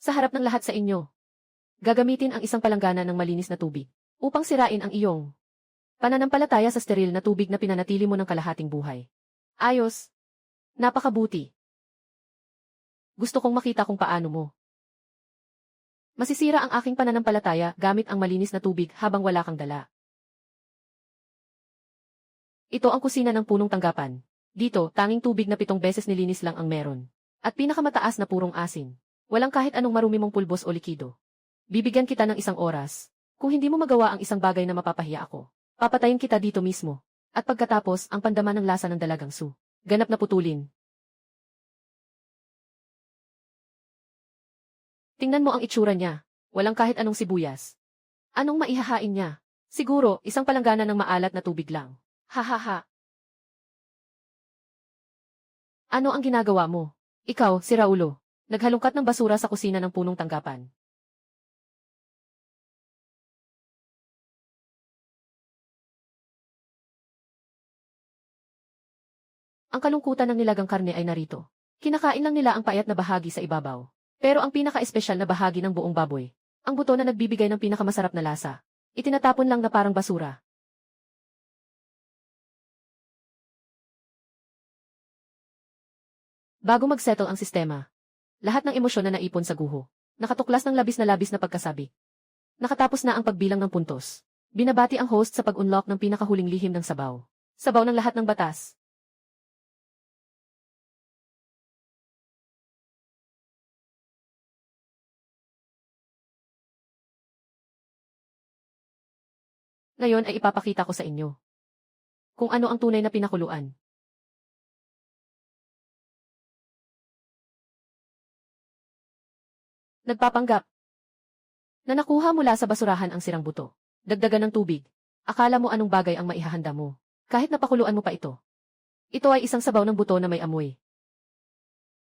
Sa harap ng lahat sa inyo. Gagamitin ang isang palanggana ng malinis na tubig upang sirain ang iyong pananampalataya sa steril na tubig na pinanatili mo ng kalahating buhay. Ayos. Napakabuti. Gusto kong makita kung paano mo masisira ang aking pananampalataya gamit ang malinis na tubig habang wala kang dala. Ito ang kusina ng punong tanggapan. Dito, tanging tubig na 7 beses nilinis lang ang meron. At pinakamataas na purong asin. Walang kahit anong marumi mong pulbos o likido. Bibigyan kita ng 1 oras. Kung hindi mo magawa ang isang bagay na mapapahiya ako, papatayin kita dito mismo. At pagkatapos, ang pandama ng lasa ng dalagang su. Ganap na putulin. Tingnan mo ang itsura niya. Walang kahit anong sibuyas. Anong maihahain niya? Siguro, isang palanggana ng maalat na tubig lang. Hahaha. Ano ang ginagawa mo? Ikaw, si Raulo. Naghalungkat ng basura sa kusina ng punong tanggapan. Ang kalungkutan ng nilagang karne ay narito. Kinakain lang nila ang payat na bahagi sa ibabaw. Pero ang pinaka-espesyal na bahagi ng buong baboy, ang buto na nagbibigay ng pinakamasarap na lasa, itinatapon lang na parang basura. Bago mag-settle ang sistema, lahat ng emosyon na naipon sa guho, nakatuklas ng labis na pagkasabi. Nakatapos na ang pagbilang ng puntos. Binabati ang host sa pag-unlock ng pinakahuling lihim ng sabaw. Sabaw ng lahat ng batas. Ngayon ay ipapakita ko sa inyo kung ano ang tunay na pinakuluan. Nagpapanggap na nakuha mula sa basurahan ang sirang buto. Dagdagan ng tubig. Akala mo anong bagay ang maihahanda mo. Kahit napakuluan mo pa ito. Ito ay isang sabaw ng buto na may amoy.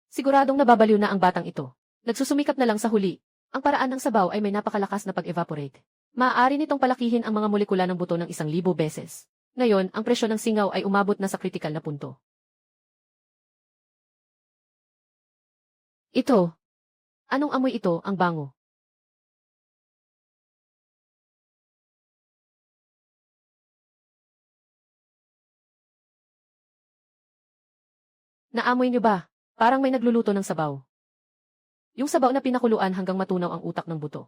Siguradong nababaliw na ang batang ito. Nagsusumikap na lang sa huli. Ang paraan ng sabaw ay may napakalakas na pag-evaporate. Maaari nitong palakihin ang mga molekula ng buto ng 1,000 beses. Ngayon, ang presyon ng singaw ay umabot na sa kritikal na punto. Ito. Anong amoy ito, ang bango? Naamoy niyo ba? Parang may nagluluto ng sabaw. Yung sabaw na pinakuluan hanggang matunaw ang utak ng buto.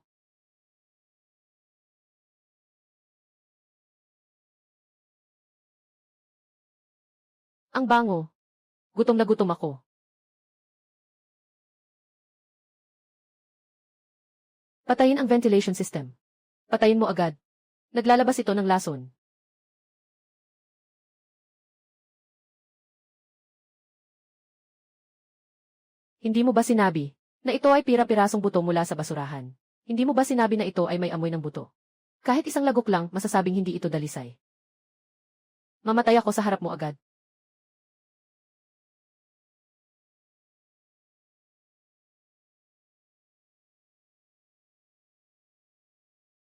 Ang bango. Gutom na gutom ako. Patayin ang ventilation system. Patayin mo agad. Naglalabas ito ng lason. Hindi mo ba sinabi na ito ay pira-pirasong buto mula sa basurahan? Hindi mo ba sinabi na ito ay may amoy ng buto? Kahit isang lagok lang, masasabing hindi ito dalisay. Mamatay ako sa harap mo agad.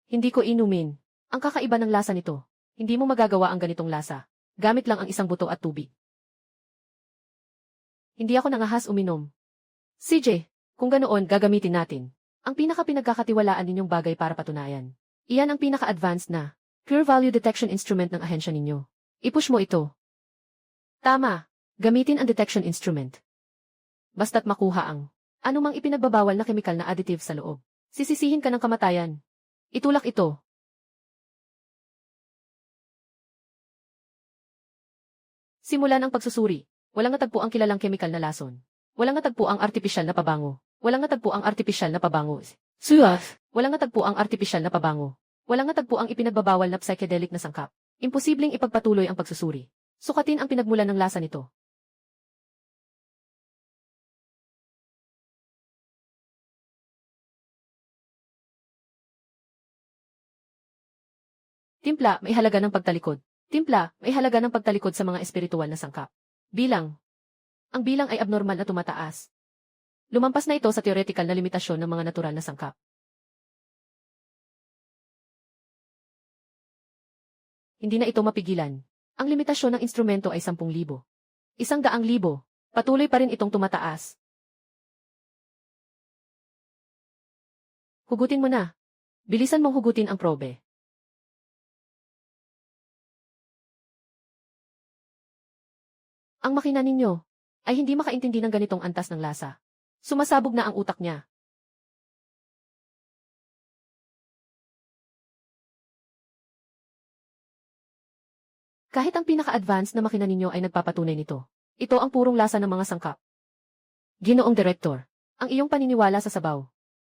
Hindi ko inumin. Ang kakaiba ng lasa nito. Hindi mo magagawa ang ganitong lasa. Gamit lang ang isang buto at tubig. Hindi ako nangahas uminom. CJ, kung ganoon, gagamitin natin ang pinaka-pinagkakatiwalaan ninyong bagay para patunayan. Iyan ang pinaka-advanced na pure value detection instrument ng ahensya ninyo. I-push mo ito. Tama. Gamitin ang detection instrument. Basta't makuha ang anumang ipinagbabawal na kemikal na additive sa loob. Sisisihin ka ng kamatayan. Itulak ito. Simulan ang pagsusuri. Walang natagpo ang kilalang kemikal na lason. Walang natagpo ang artipisyal na pabango. Walang natagpo ang artipisyal na pabango. Suaf! Walang natagpo ang artipisyal na pabango. Walang natagpo ang ipinagbabawal na psychedelic na sangkap. Imposibleng ipagpatuloy ang pagsusuri. Sukatin ang pinagmulan ng lasa nito. Timpla, may halaga ng pagtalikod. Timpla, may halaga ng pagtalikod sa mga espiritual na sangkap. Bilang. Ang bilang ay abnormal na tumataas. Lumampas na ito sa theoretical na limitasyon ng mga natural na sangkap. Hindi na ito mapigilan. Ang limitasyon ng instrumento ay 10,000. 100,000. Patuloy pa rin itong tumataas. Hugutin mo na. Bilisan mong hugutin ang probe. Ang makina ninyo ay hindi makaintindi ng ganitong antas ng lasa. Sumasabog na ang utak niya. Kahit ang pinaka-advanced na makina ninyo ay nagpapatunay nito. Ito ang purong lasa ng mga sangkap. Ginoong Direktor, ang iyong paniniwala sa sabaw.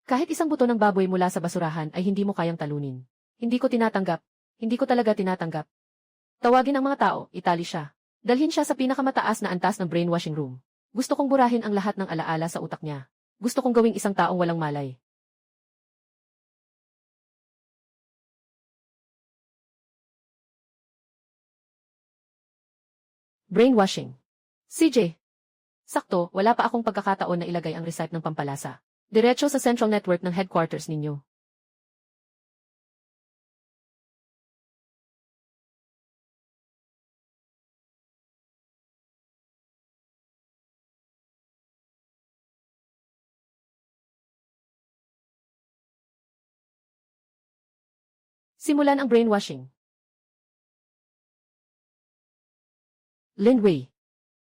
Kahit isang buto ng baboy mula sa basurahan ay hindi mo kayang talunin. Hindi ko tinatanggap. Hindi ko talaga tinatanggap. Tawagin ang mga tao, itali siya. Dalhin siya sa pinakamataas na antas ng brainwashing room. Gusto kong burahin ang lahat ng alaala sa utak niya. Gusto kong gawing isang taong walang malay. Brainwashing. CJ. Sakto, wala pa akong pagkakataon na ilagay ang recipe ng pampalasa. Diretso sa central network ng headquarters ninyo. Simulan ang brainwashing. Lin Wei.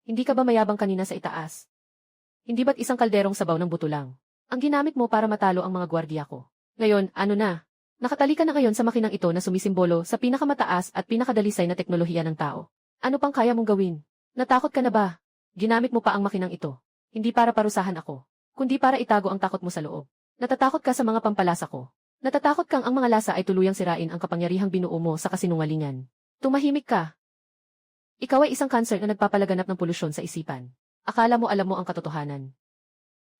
Hindi ka ba mayabang kanina sa itaas? Hindi ba't isang kalderong sabaw ng buto lang? Ang ginamit mo para matalo ang mga gwardiya ko. Ngayon, ano na? Nakatali ka na ngayon sa makinang ito na sumisimbolo sa pinakamataas at pinakadalisay na teknolohiya ng tao. Ano pang kaya mong gawin? Natakot ka na ba? Ginamit mo pa ang makinang ito. Hindi para parusahan ako, kundi para itago ang takot mo sa loob. Natatakot ka sa mga pampalasa ko. Natatakot kang ang mga lasa ay tuluyang sirain ang kapangyarihang binuo mo sa kasinungalingan. Tumahimik ka. Ikaw ay isang cancer na nagpapalaganap ng polusyon sa isipan. Akala mo alam mo ang katotohanan.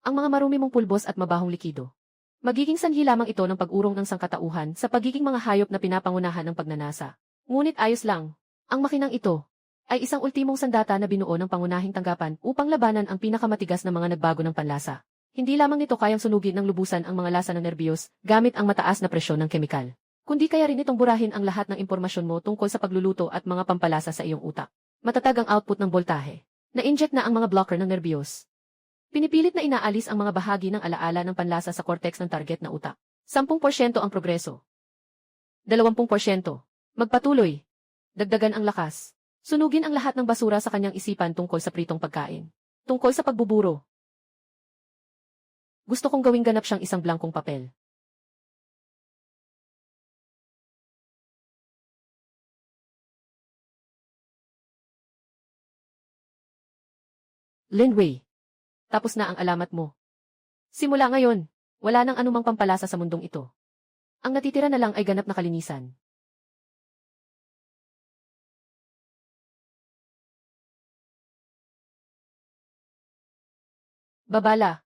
Ang mga marumi mong pulbos at mabahong likido. Magiging sanhi lamang ito ng pag-urong ng sangkatauhan sa pagiging mga hayop na pinapangunahan ng pagnanasa. Ngunit ayos lang. Ang makinang ito ay isang ultimong sandata na binuo ng pangunahing tanggapan upang labanan ang pinakamatigas na mga nagbago ng panlasa. Hindi lamang nito kayang sunugin ng lubusan ang mga lasa ng nerbiyos gamit ang mataas na presyon ng kemikal. Kundi kaya rin itong burahin ang lahat ng impormasyon mo tungkol sa pagluluto at mga pampalasa sa iyong utak. Matatag ang output ng boltahe. Na-inject na ang mga blocker ng nerbiyos. Pinipilit na inaalis ang mga bahagi ng alaala ng panlasa sa cortex ng target na utak. 10% ang progreso. 20%. Magpatuloy. Dagdagan ang lakas. Sunugin ang lahat ng basura sa kanyang isipan tungkol sa pritong pagkain. Tungkol sa pagbuburo. Gusto kong gawing ganap siyang isang blankong papel. Lin Wei. Tapos na ang alamat mo. Simula ngayon, wala nang anumang pampalasa sa mundong ito. Ang natitira na lang ay ganap na kalinisan. Babala.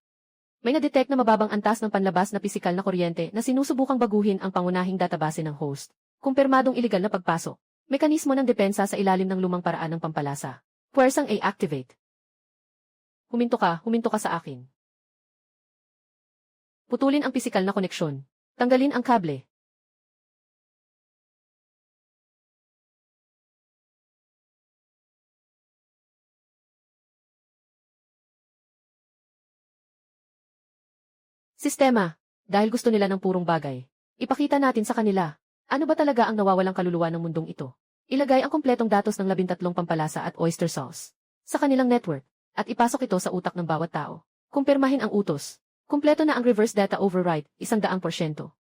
May na-detect na mababang antas ng panlabas na pisikal na kuryente na sinusubukang baguhin ang pangunahing database ng host. Kumpirmadong iligal na pagpasok. Mekanismo ng depensa sa ilalim ng lumang paraan ng pampalasa. Puwersang A-activate. Huminto ka sa akin. Putulin ang pisikal na koneksyon. Tanggalin ang kable. Sistema. Dahil gusto nila ng purong bagay. Ipakita natin sa kanila. Ano ba talaga ang nawawalang kaluluwa ng mundong ito? Ilagay ang kumpletong datos ng 13 pampalasa at oyster sauce sa kanilang network at ipasok ito sa utak ng bawat tao. Kumpirmahin ang utos. Kumpleto na ang reverse data override, 100%.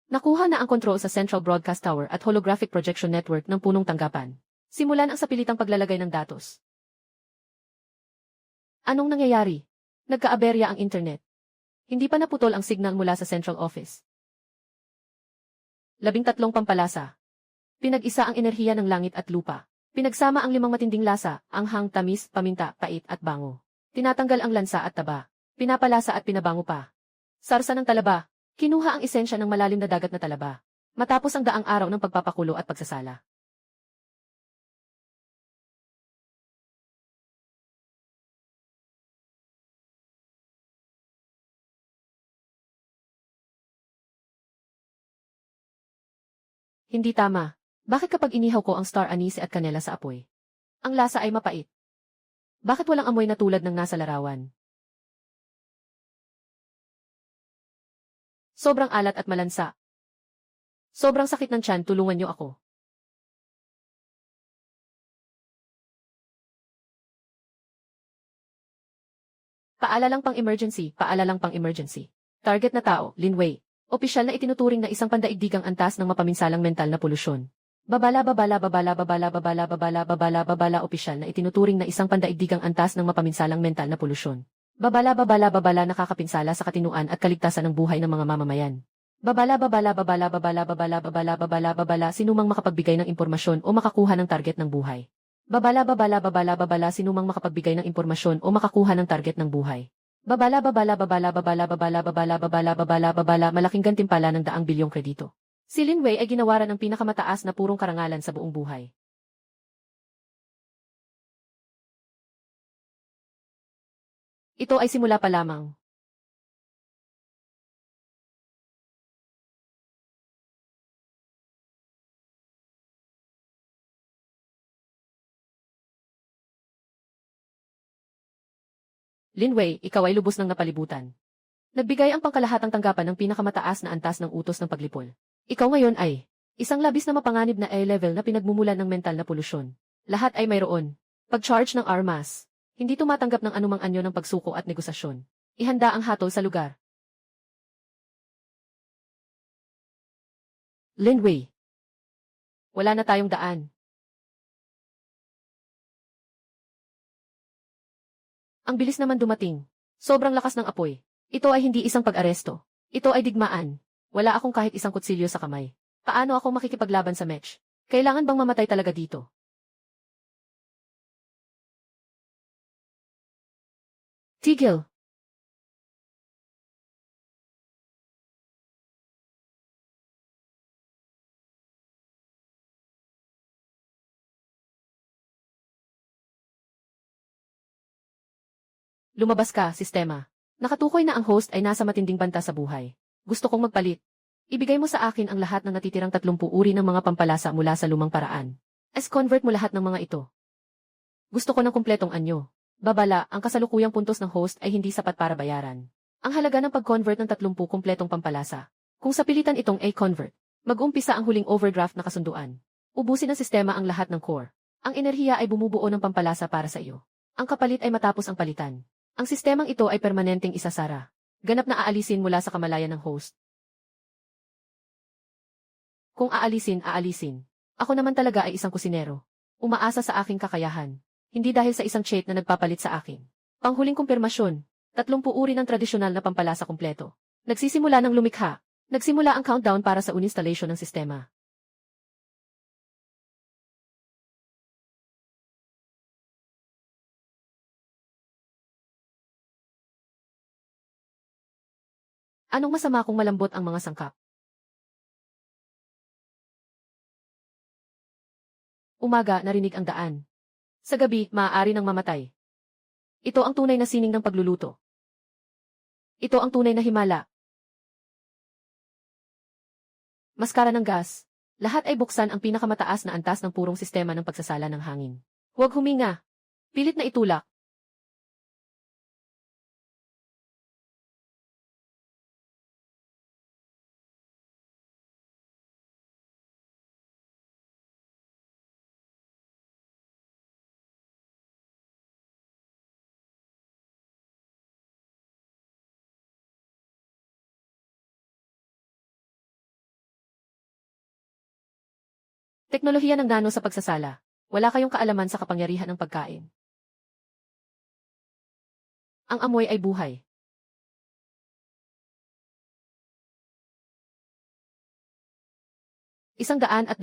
Nakuha na ang kontrol sa Central Broadcast Tower at Holographic Projection Network ng punong tanggapan. Simulan ang sapilitang paglalagay ng datos. Anong nangyayari? Nagkaaberya ang internet. Hindi pa naputol ang signal mula sa Central Office. 13 pampalasa. Pinag-isa ang enerhiya ng langit at lupa. Pinagsama ang 5 matinding lasa, anghang, tamis, paminta, pait at bango. Tinatanggal ang lansa at taba. Pinapalasa at pinabango pa. Sarsa ng talaba. Kinuha ang esensya ng malalim na dagat na talaba. Matapos ang daang araw ng pagpapakulo at pagsasala. Hindi tama. Bakit kapag inihaw ko ang star anise at kanela sa apoy, ang lasa ay mapait? Bakit walang amoy na tulad ng nasa larawan? Sobrang alat at malansa. Sobrang sakit ng tiyan, tulungan niyo ako. Paalalang pang-emergency. Target na tao, Lin Wei. Opisyal na itinuturing na isang pandaigdigang antas ng mapaminsalang mental na polusyon. Babala, opisyal na itinuturing na isang pandaigdigang antas ng mapaminsalang mental na polusyon. Babala, nakakapinsala sa katinuan at kaligtasan ng buhay ng mga mamamayan. Babala, sinumang makapagbigay ng impormasyon o makakuha ng target ng buhay. Babala, sinumang makapagbigay ng impormasyon o makakuha ng target ng buhay. Babala, malaking gantimpala ng 100 bilyong kredito. Si Lin Wei ay ginawaran ng pinakamataas na purong karangalan sa buong buhay. Ito ay simula pa lamang. Lin Wei, ikaw ay lubos ng napalibutan. Nagbigay ang pangkalahatang tanggapan ng pinakamataas na antas ng utos ng paglipol. Ikaw ngayon ay isang labis na mapanganib na A-level na pinagmumulan ng mental na polusyon. Lahat ay mayroon. Pag-charge ng armas. Hindi tumatanggap ng anumang anyo ng pagsuko at negosasyon. Ihanda ang hatol sa lugar. Lin Wei. Wala na tayong daan. Ang bilis naman dumating. Sobrang lakas ng apoy. Ito ay hindi isang pag-aresto. Ito ay digmaan. Wala akong kahit isang kutsilyo sa kamay. Paano ako makikipaglaban sa match? Kailangan bang mamatay talaga dito? Tigil! Lumabas ka, sistema. Nakatukoy na ang host ay nasa matinding banta sa buhay. Gusto kong magpalit. Ibigay mo sa akin ang lahat ng natitirang 30 uri ng mga pampalasa mula sa lumang paraan. Convert mo lahat ng mga ito. Gusto ko ng kumpletong anyo. Babala, ang kasalukuyang puntos ng host ay hindi sapat para bayaran. Ang halaga ng pag-convert ng 30 kumpletong pampalasa. Kung sa pilitan itong A-convert, mag-umpisa ang huling overdraft na kasunduan. Ubusin ng sistema ang lahat ng core. Ang enerhiya ay bumubuo ng pampalasa para sa iyo. Ang kapalit ay matapos ang palitan. Ang sistemang ito ay permanenteng isasara. Ganap na aalisin mula sa kamalayan ng host. Kung aalisin. Ako naman talaga ay isang kusinero. Umaasa sa aking kakayahan. Hindi dahil sa isang cheat na nagpapalit sa akin. Panghuling kumpirmasyon. 30 uri ng tradisyonal na pampalasa kumpleto. Nagsisimula ng lumikha. Nagsimula ang countdown para sa uninstallation ng sistema. Anong masama kung malambot ang mga sangkap? Umaga, narinig ang daan. Sa gabi, maaari nang mamatay. Ito ang tunay na sining ng pagluluto. Ito ang tunay na himala. Maskara ng gas. Lahat ay buksan ang pinakamataas na antas ng purong sistema ng pagsasala ng hangin. Huwag huminga. Pilit na itulak. Teknolohiya ng nano sa pagsasala. Wala kayong kaalaman sa kapangyarihan ng pagkain. Ang amoy ay buhay. ₱122.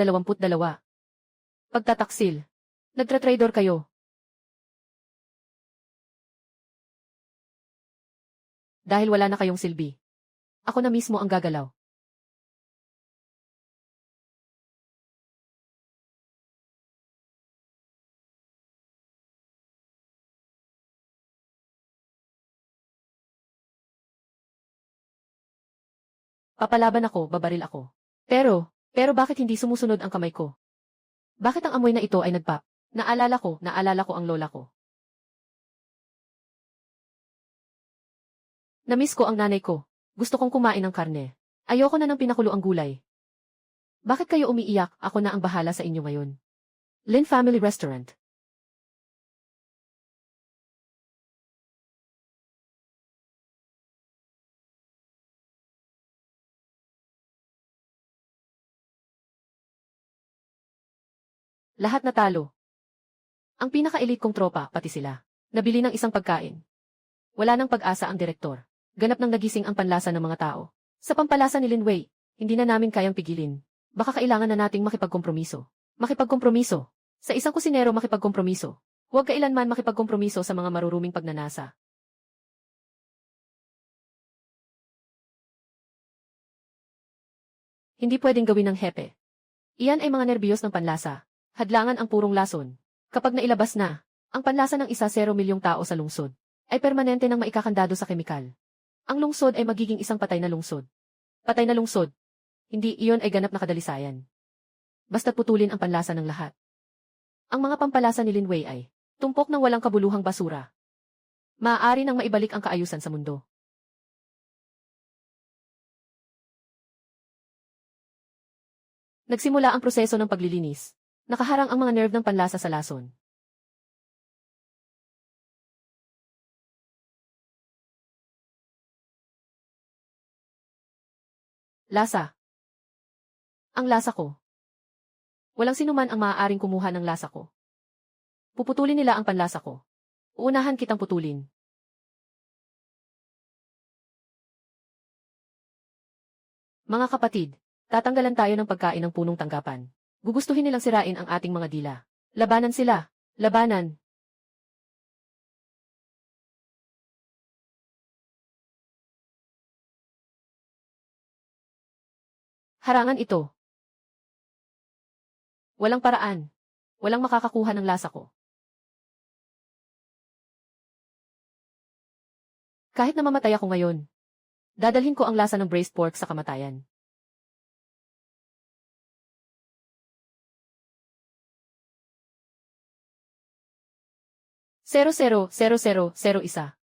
Pagtataksil. Nagtra-trader kayo. Dahil wala na kayong silbi. Ako na mismo ang gagalaw. Papalaban ako, babaril ako. Pero bakit hindi sumusunod ang kamay ko? Bakit ang amoy na ito ay nagpap? Naalala ko ang lola ko. Namiss ko ang nanay ko. Gusto kong kumain ng karne. Ayoko na ng pinakulo ang gulay. Bakit kayo umiiyak? Ako na ang bahala sa inyo ngayon. Lin Family Restaurant. Lahat natalo. Ang pinaka-elite kong tropa, pati sila. Nabili ng isang pagkain. Wala nang pag-asa ang direktor. Ganap nang nagising ang panlasa ng mga tao. Sa pampalasa ni Lin Wei, hindi na namin kayang pigilin. Baka kailangan na nating makipagkompromiso. Makipagkompromiso. Sa isang kusinero makipagkompromiso. Huwag kailanman makipagkompromiso sa mga maruruming pagnanasa. Hindi pwedeng gawin ng hepe. Iyan ay mga nerbiyos ng panlasa. Hadlangan ang purong lason. Kapag nailabas na, ang panlasa ng 1-0 milyong tao sa lungsod, ay permanente nang maikakandado sa kemikal. Ang lungsod ay magiging isang patay na lungsod. Patay na lungsod. Hindi iyon ay ganap na kadalisayan. Basta putulin ang panlasa ng lahat. Ang mga pampalasa ni Lin Wei ay tumpok ng walang kabuluhang basura. Maaari nang maibalik ang kaayusan sa mundo. Nagsimula ang proseso ng paglilinis. Nakaharang ang mga nerve ng panlasa sa lason. Lasa. Ang lasa ko. Walang sinuman ang maaaring kumuha ng lasa ko. Puputulin nila ang panlasa ko. Uunahan kitang putulin. Mga kapatid, tatanggalan tayo ng pagkain ng punong tanggapan. Gugustuhin nilang sirain ang ating mga dila. Labanan sila. Labanan. Harangan ito. Walang paraan. Walang makakakuha ng lasa ko. Kahit na mamatay ako ngayon, dadalhin ko ang lasa ng braised pork sa kamatayan. Zero zero, zero zero, zero isa.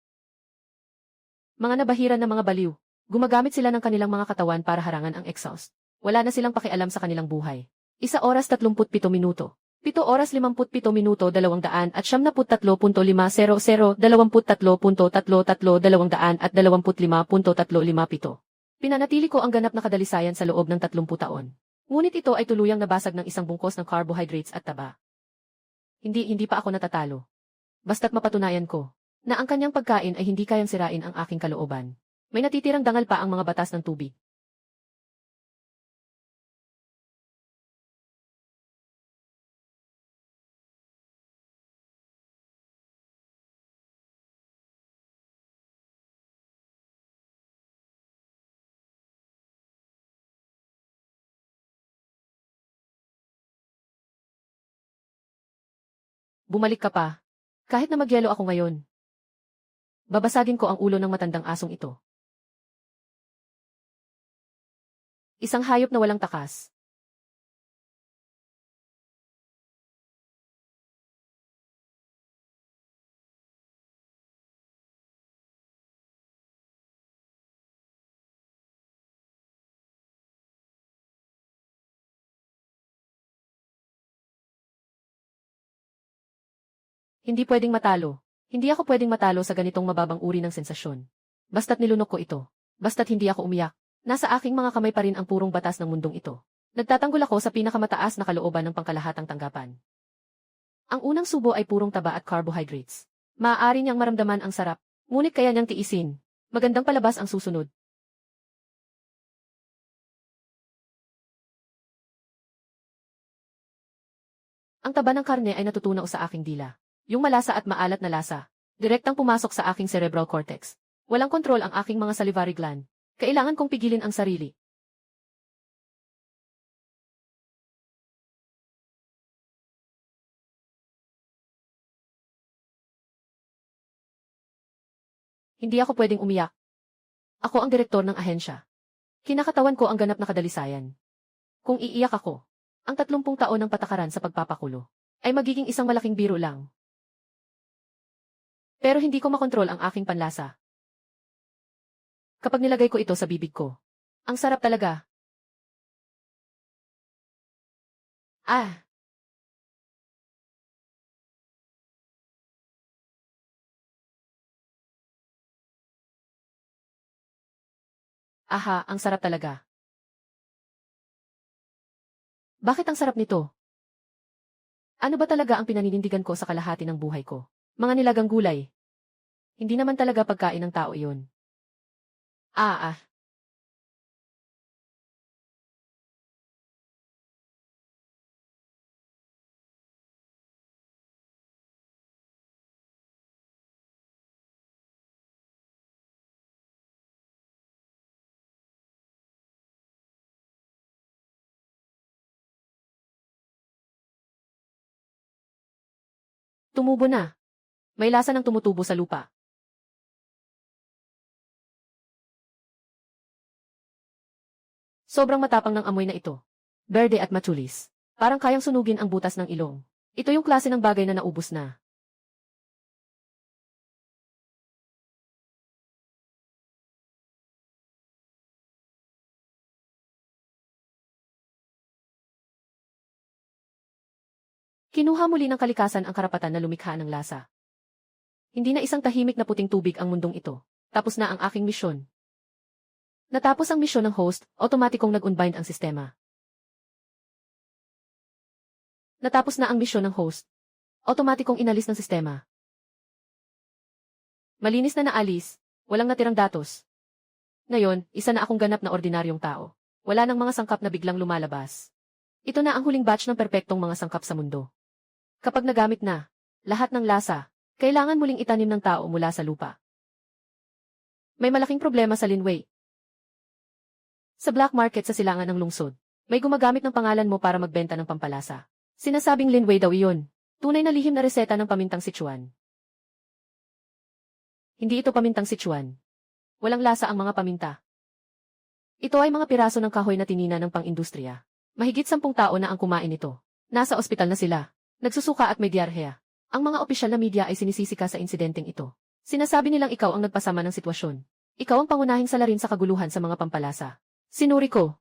Mga nabahiran na mga baliw. Gumagamit sila ng kanilang mga katawan para harangan ang exhaust. Wala na silang pakialam sa kanilang buhay. 1 oras 37 minuto. 7 oras 57 minuto 200 at 73.500 23.33 225.35. Pinanatili ko ang ganap na kadalisayan sa loob ng 30 taon. Ngunit ito ay tuluyang nabasag ng isang bungkos ng carbohydrates at taba. Hindi pa ako natatalo. Basta't mapatunayan ko na ang kanyang pagkain ay hindi kayang sirain ang aking kalooban. May natitirang dangal pa ang mga batas ng tubig. Bumalik ka pa. Kahit na magyelo ako ngayon. Babasagin ko ang ulo ng matandang asong ito. Isang hayop na walang takas. Hindi pwedeng matalo. Hindi ako pwedeng matalo sa ganitong mababang uri ng sensasyon. Basta't nilunok ko ito. Basta't hindi ako umiyak. Nasa aking mga kamay pa rin ang purong batas ng mundong ito. Nagtatanggol ako sa pinakamataas na kalooban ng pangkalahatang tanggapan. Ang unang subo ay purong taba at carbohydrates. Maaari niyang maramdaman ang sarap, ngunit kaya niyang tiisin. Magandang palabas ang susunod. Ang taba ng karne ay natutunaw sa aking dila. Yung malasa at maalat na lasa, direktang pumasok sa aking cerebral cortex. Walang kontrol ang aking mga salivary gland. Kailangan kong pigilin ang sarili. Hindi ako pwedeng umiyak. Ako ang direktor ng ahensya. Kinakatawan ko ang ganap na kadalisayan. Kung iiyak ako, ang 30 taon ng patakaran sa pagpapakulo ay magiging isang malaking biro lang. Pero hindi ko makontrol ang aking panlasa. Kapag nilagay ko ito sa bibig ko, Ang sarap talaga. Ah, aha, ang sarap talaga. Bakit ang sarap nito? Ano ba talaga ang pinaninindigan ko sa kalahati ng buhay ko? Mga nilagang gulay. Hindi naman talaga pagkain ng tao iyon. Ah, tumubo na. May lasa ng tumutubo sa lupa. Sobrang matapang ng amoy na ito. Berde at matulis. Parang kayang sunugin ang butas ng ilong. Ito yung klase ng bagay na naubos na. Kinuha muli ng kalikasan ang karapatan na lumikha ng lasa. Hindi na isang tahimik na puting tubig ang mundong ito. Tapos na ang aking misyon. Natapos ang misyon ng host, otomatikong nag-unbind ang sistema. Natapos na ang misyon ng host, otomatikong inalis ng sistema. Malinis na naalis, walang natirang datos. Ngayon, isa na akong ganap na ordinaryong tao. Wala nang mga sangkap na biglang lumalabas. Ito na ang huling batch ng perpektong mga sangkap sa mundo. Kapag nagamit na, lahat ng lasa, kailangan muling itanim ng tao mula sa lupa. May malaking problema sa Linway. Sa black market sa silangan ng lungsod, may gumagamit ng pangalan mo para magbenta ng pampalasa. Sinasabing Linway daw iyon. Tunay na lihim na reseta ng pamintang Sichuan. Hindi ito pamintang Sichuan. Walang lasa ang mga paminta. Ito ay mga piraso ng kahoy na tinina ng pang-industriya. Mahigit 10 tao na ang kumain nito. Nasa ospital na sila. Nagsusuka at may diarrhea. Ang mga opisyal na media ay sinisisi ka sa insidenteng ito. Sinasabi nilang ikaw ang nagpasama ng sitwasyon. Ikaw ang pangunahing salarin sa kaguluhan sa mga pampalasa. Sinuri ko.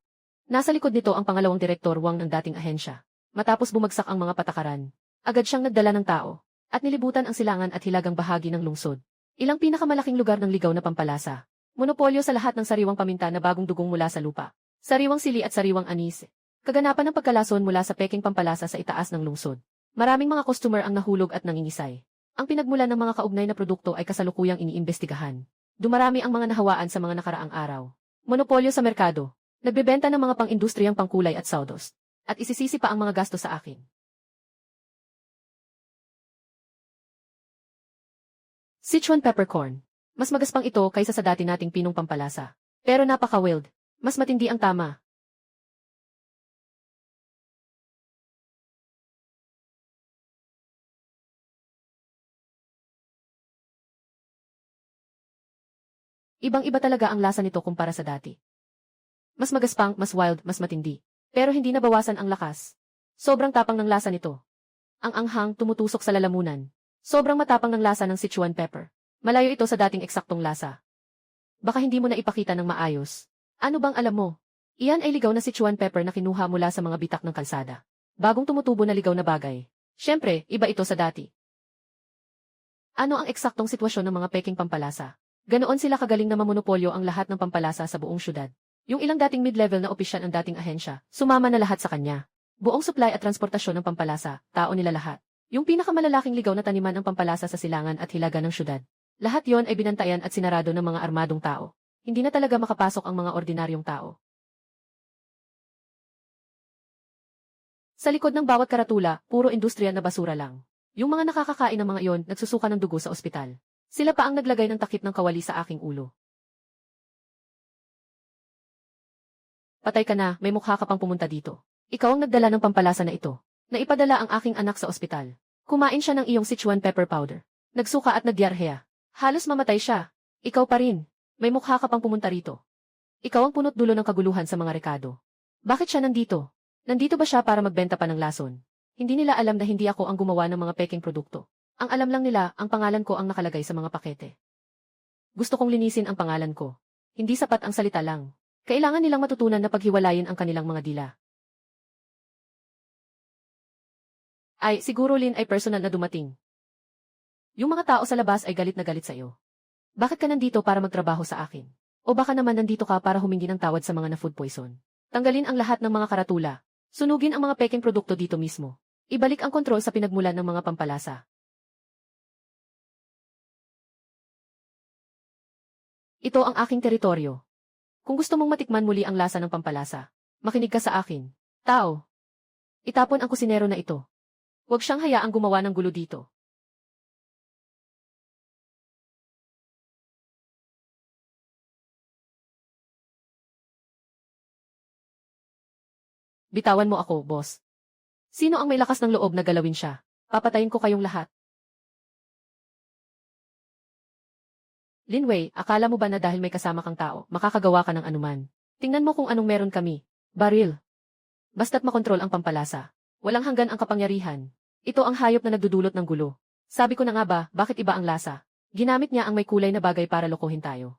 Nasa likod nito ang pangalawang direktor Wang ng dating ahensya. Matapos bumagsak ang mga patakaran, agad siyang nagdala ng tao, at nilibutan ang silangan at hilagang bahagi ng lungsod. Ilang pinakamalaking lugar ng ligaw na pampalasa. Monopolyo sa lahat ng sariwang paminta na bagong dugong mula sa lupa. Sariwang sili at sariwang anis. Kaganapan ng pagkalason mula sa peking pampalasa sa itaas ng lungsod. Maraming mga customer ang nahulog at nangingisay. Ang pinagmulan ng mga kaugnay na produkto ay kasalukuyang iniimbestigahan. Dumarami ang mga nahawaan sa mga nakaraang araw. Monopolyo sa merkado. Nagbebenta ng mga pang-industriyang pangkulay at sawdust. At isisisi pa ang mga gasto sa akin. Sichuan peppercorn. Mas magaspang ito kaysa sa dati nating pinong pampalasa. Pero napaka-wild. Mas matindi ang tama. Ibang-iba talaga ang lasa nito kumpara sa dati. Mas magaspang, mas wild, mas matindi. Pero hindi nabawasan ang lakas. Sobrang tapang ng lasa nito. Ang anghang tumutusok sa lalamunan. Sobrang matapang ng lasa ng Sichuan pepper. Malayo ito sa dating eksaktong lasa. Baka hindi mo na ipakita ng maayos. Ano bang alam mo? Iyan ay ligaw na Sichuan pepper na kinuha mula sa mga bitak ng kalsada. Bagong tumutubo na ligaw na bagay. Siyempre, iba ito sa dati. Ano ang eksaktong sitwasyon ng mga peking pampalasa? Ganoon sila kagaling na mamonopolyo ang lahat ng pampalasa sa buong syudad. Yung ilang dating mid-level na opisyal ang dating ahensya, sumama na lahat sa kanya. Buong supply at transportasyon ng pampalasa, tao nila lahat. Yung pinakamalalaking ligaw na taniman ng pampalasa sa silangan at hilaga ng syudad. Lahat yon ay binantayan at sinarado ng mga armadong tao. Hindi na talaga makapasok ang mga ordinaryong tao. Sa likod ng bawat karatula, puro industriya na basura lang. Yung mga nakakakain ng mga iyon, nagsusuka ng dugo sa ospital. Sila pa ang naglagay ng takip ng kawali sa aking ulo. Patay ka na, may mukha ka pang pumunta dito. Ikaw ang nagdala ng pampalasa na ito. Naipadala ang aking anak sa ospital. Kumain siya ng iyong Sichuan pepper powder. Nagsuka at nagyarhea. Halos mamatay siya. Ikaw pa rin. May mukha ka pang pumunta rito. Ikaw ang punot dulo ng kaguluhan sa mga rekado. Bakit siya nandito? Nandito ba siya para magbenta pa ng lason? Hindi nila alam na hindi ako ang gumawa ng mga peking produkto. Ang alam lang nila, ang pangalan ko ang nakalagay sa mga pakete. Gusto kong linisin ang pangalan ko. Hindi sapat ang salita lang. Kailangan nilang matutunan na paghiwalayin ang kanilang mga dila. Ay, siguro Lin ay personal na dumating. Yung mga tao sa labas ay galit na galit sa iyo. Bakit ka nandito para magtrabaho sa akin? O baka naman nandito ka para humingi ng tawad sa mga na-food poison? Tanggalin ang lahat ng mga karatula. Sunugin ang mga peking produkto dito mismo. Ibalik ang kontrol sa pinagmulan ng mga pampalasa. Ito ang aking teritoryo. Kung gusto mong matikman muli ang lasa ng pampalasa, makinig ka sa akin. Tao. Itapon ang kusinero na ito. Huwag siyang hayaang gumawa ng gulo dito. Bitawan mo ako, boss. Sino ang may lakas ng loob na galawin siya? Papatayin ko kayong lahat. Linway, akala mo ba na dahil may kasama kang tao, makakagawa ka ng anuman? Tingnan mo kung anong meron kami. Baril. Basta't makontrol ang pampalasa. Walang hanggan ang kapangyarihan. Ito ang hayop na nagdudulot ng gulo. Sabi ko na nga ba, bakit iba ang lasa? Ginamit niya ang may kulay na bagay para lokohin tayo.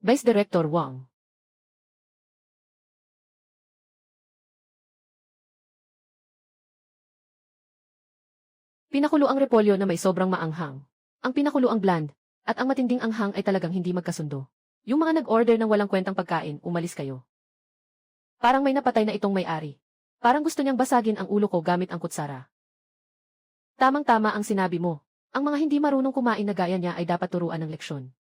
Vice Director Wang. Pinakulo ang repolyo na may sobrang maanghang. Ang pinakulo ang bland, at ang matinding anghang ay talagang hindi magkasundo. Yung mga nag-order ng walang kwentang pagkain, umalis kayo. Parang may napatay na itong may-ari. Parang gusto niyang basagin ang ulo ko gamit ang kutsara. Tamang-tama ang sinabi mo. Ang mga hindi marunong kumain na gaya niya ay dapat turuan ng leksyon.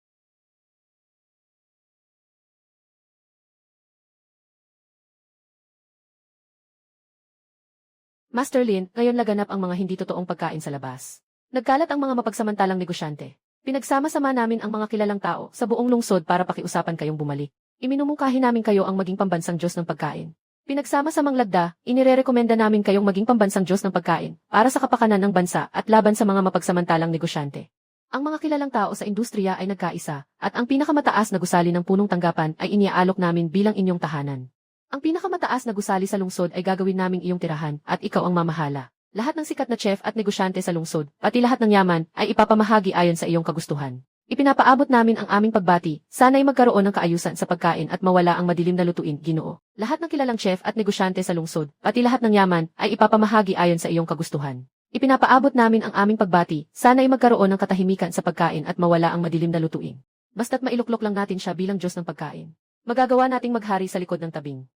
Master Lin, ngayon laganap ang mga hindi totoong pagkain sa labas. Nagkalat ang mga mapagsamantalang negosyante. Pinagsama-sama namin ang mga kilalang tao sa buong lungsod para pakiusapan kayong bumalik. Iminumungkahi namin kayo ang maging pambansang Diyos ng pagkain. Pinagsama-samang lagda, inirerekomenda namin kayong maging pambansang Diyos ng pagkain para sa kapakanan ng bansa at laban sa mga mapagsamantalang negosyante. Ang mga kilalang tao sa industriya ay nagkaisa, at ang pinakamataas na gusali ng punong tanggapan ay iniaalok namin bilang inyong tahanan. Ang pinakamataas na gusali sa lungsod ay gagawin naming iyong tirahan at ikaw ang mamahala. Lahat ng sikat na chef at negosyante sa lungsod, pati lahat ng yaman, ay ipapamahagi ayon sa iyong kagustuhan. Ipinapaabot namin ang aming pagbati, sana'y magkaroon ng kaayusan sa pagkain at mawala ang madilim na lutuin, Ginoo. Lahat ng kilalang chef at negosyante sa lungsod, pati lahat ng yaman, ay ipapamahagi ayon sa iyong kagustuhan. Ipinapaabot namin ang aming pagbati, sana'y magkaroon ng katahimikan sa pagkain at mawala ang madilim na lutuin. Basta't mailuklok lang natin siya bilang Diyos ng pagkain. Magagawa nating maghari sa likod ng tabing.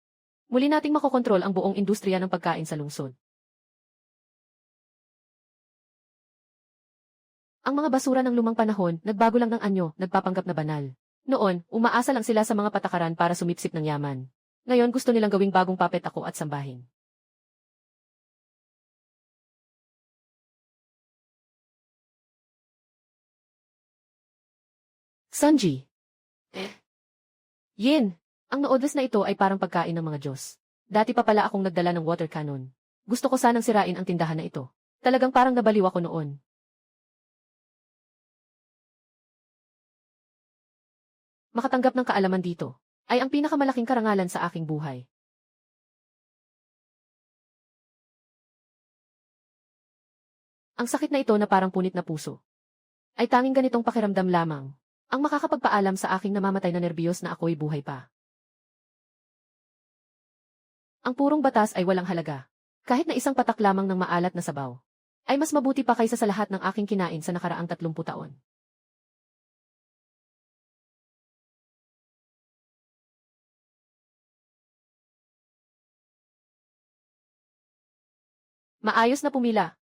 Muli nating makokontrol ang buong industriya ng pagkain sa lungsod. Ang mga basura ng lumang panahon, nagbago lang ng anyo, nagpapanggap na banal. Noon, umaasa lang sila sa mga patakaran para sumipsip ng yaman. Ngayon gusto nilang gawing bagong papet ako at sambahin. Sanji. Yin. Ang noodles na ito ay parang pagkain ng mga Diyos. Dati pa pala akong nagdala ng water cannon. Gusto ko sanang sirain ang tindahan na ito. Talagang parang nabaliw ako noon. Makatanggap ng kaalaman dito ay ang pinakamalaking karangalan sa aking buhay. Ang sakit na ito na parang punit na puso ay tanging ganitong pakiramdam lamang ang makakapagpaalam sa aking namamatay na nerbiyos na ako'y buhay pa. Ang purong batas ay walang halaga. Kahit na isang patak lamang ng maalat na sabaw, ay mas mabuti pa kaysa sa lahat ng aking kinain sa nakaraang 30 taon. Maayos na pumila.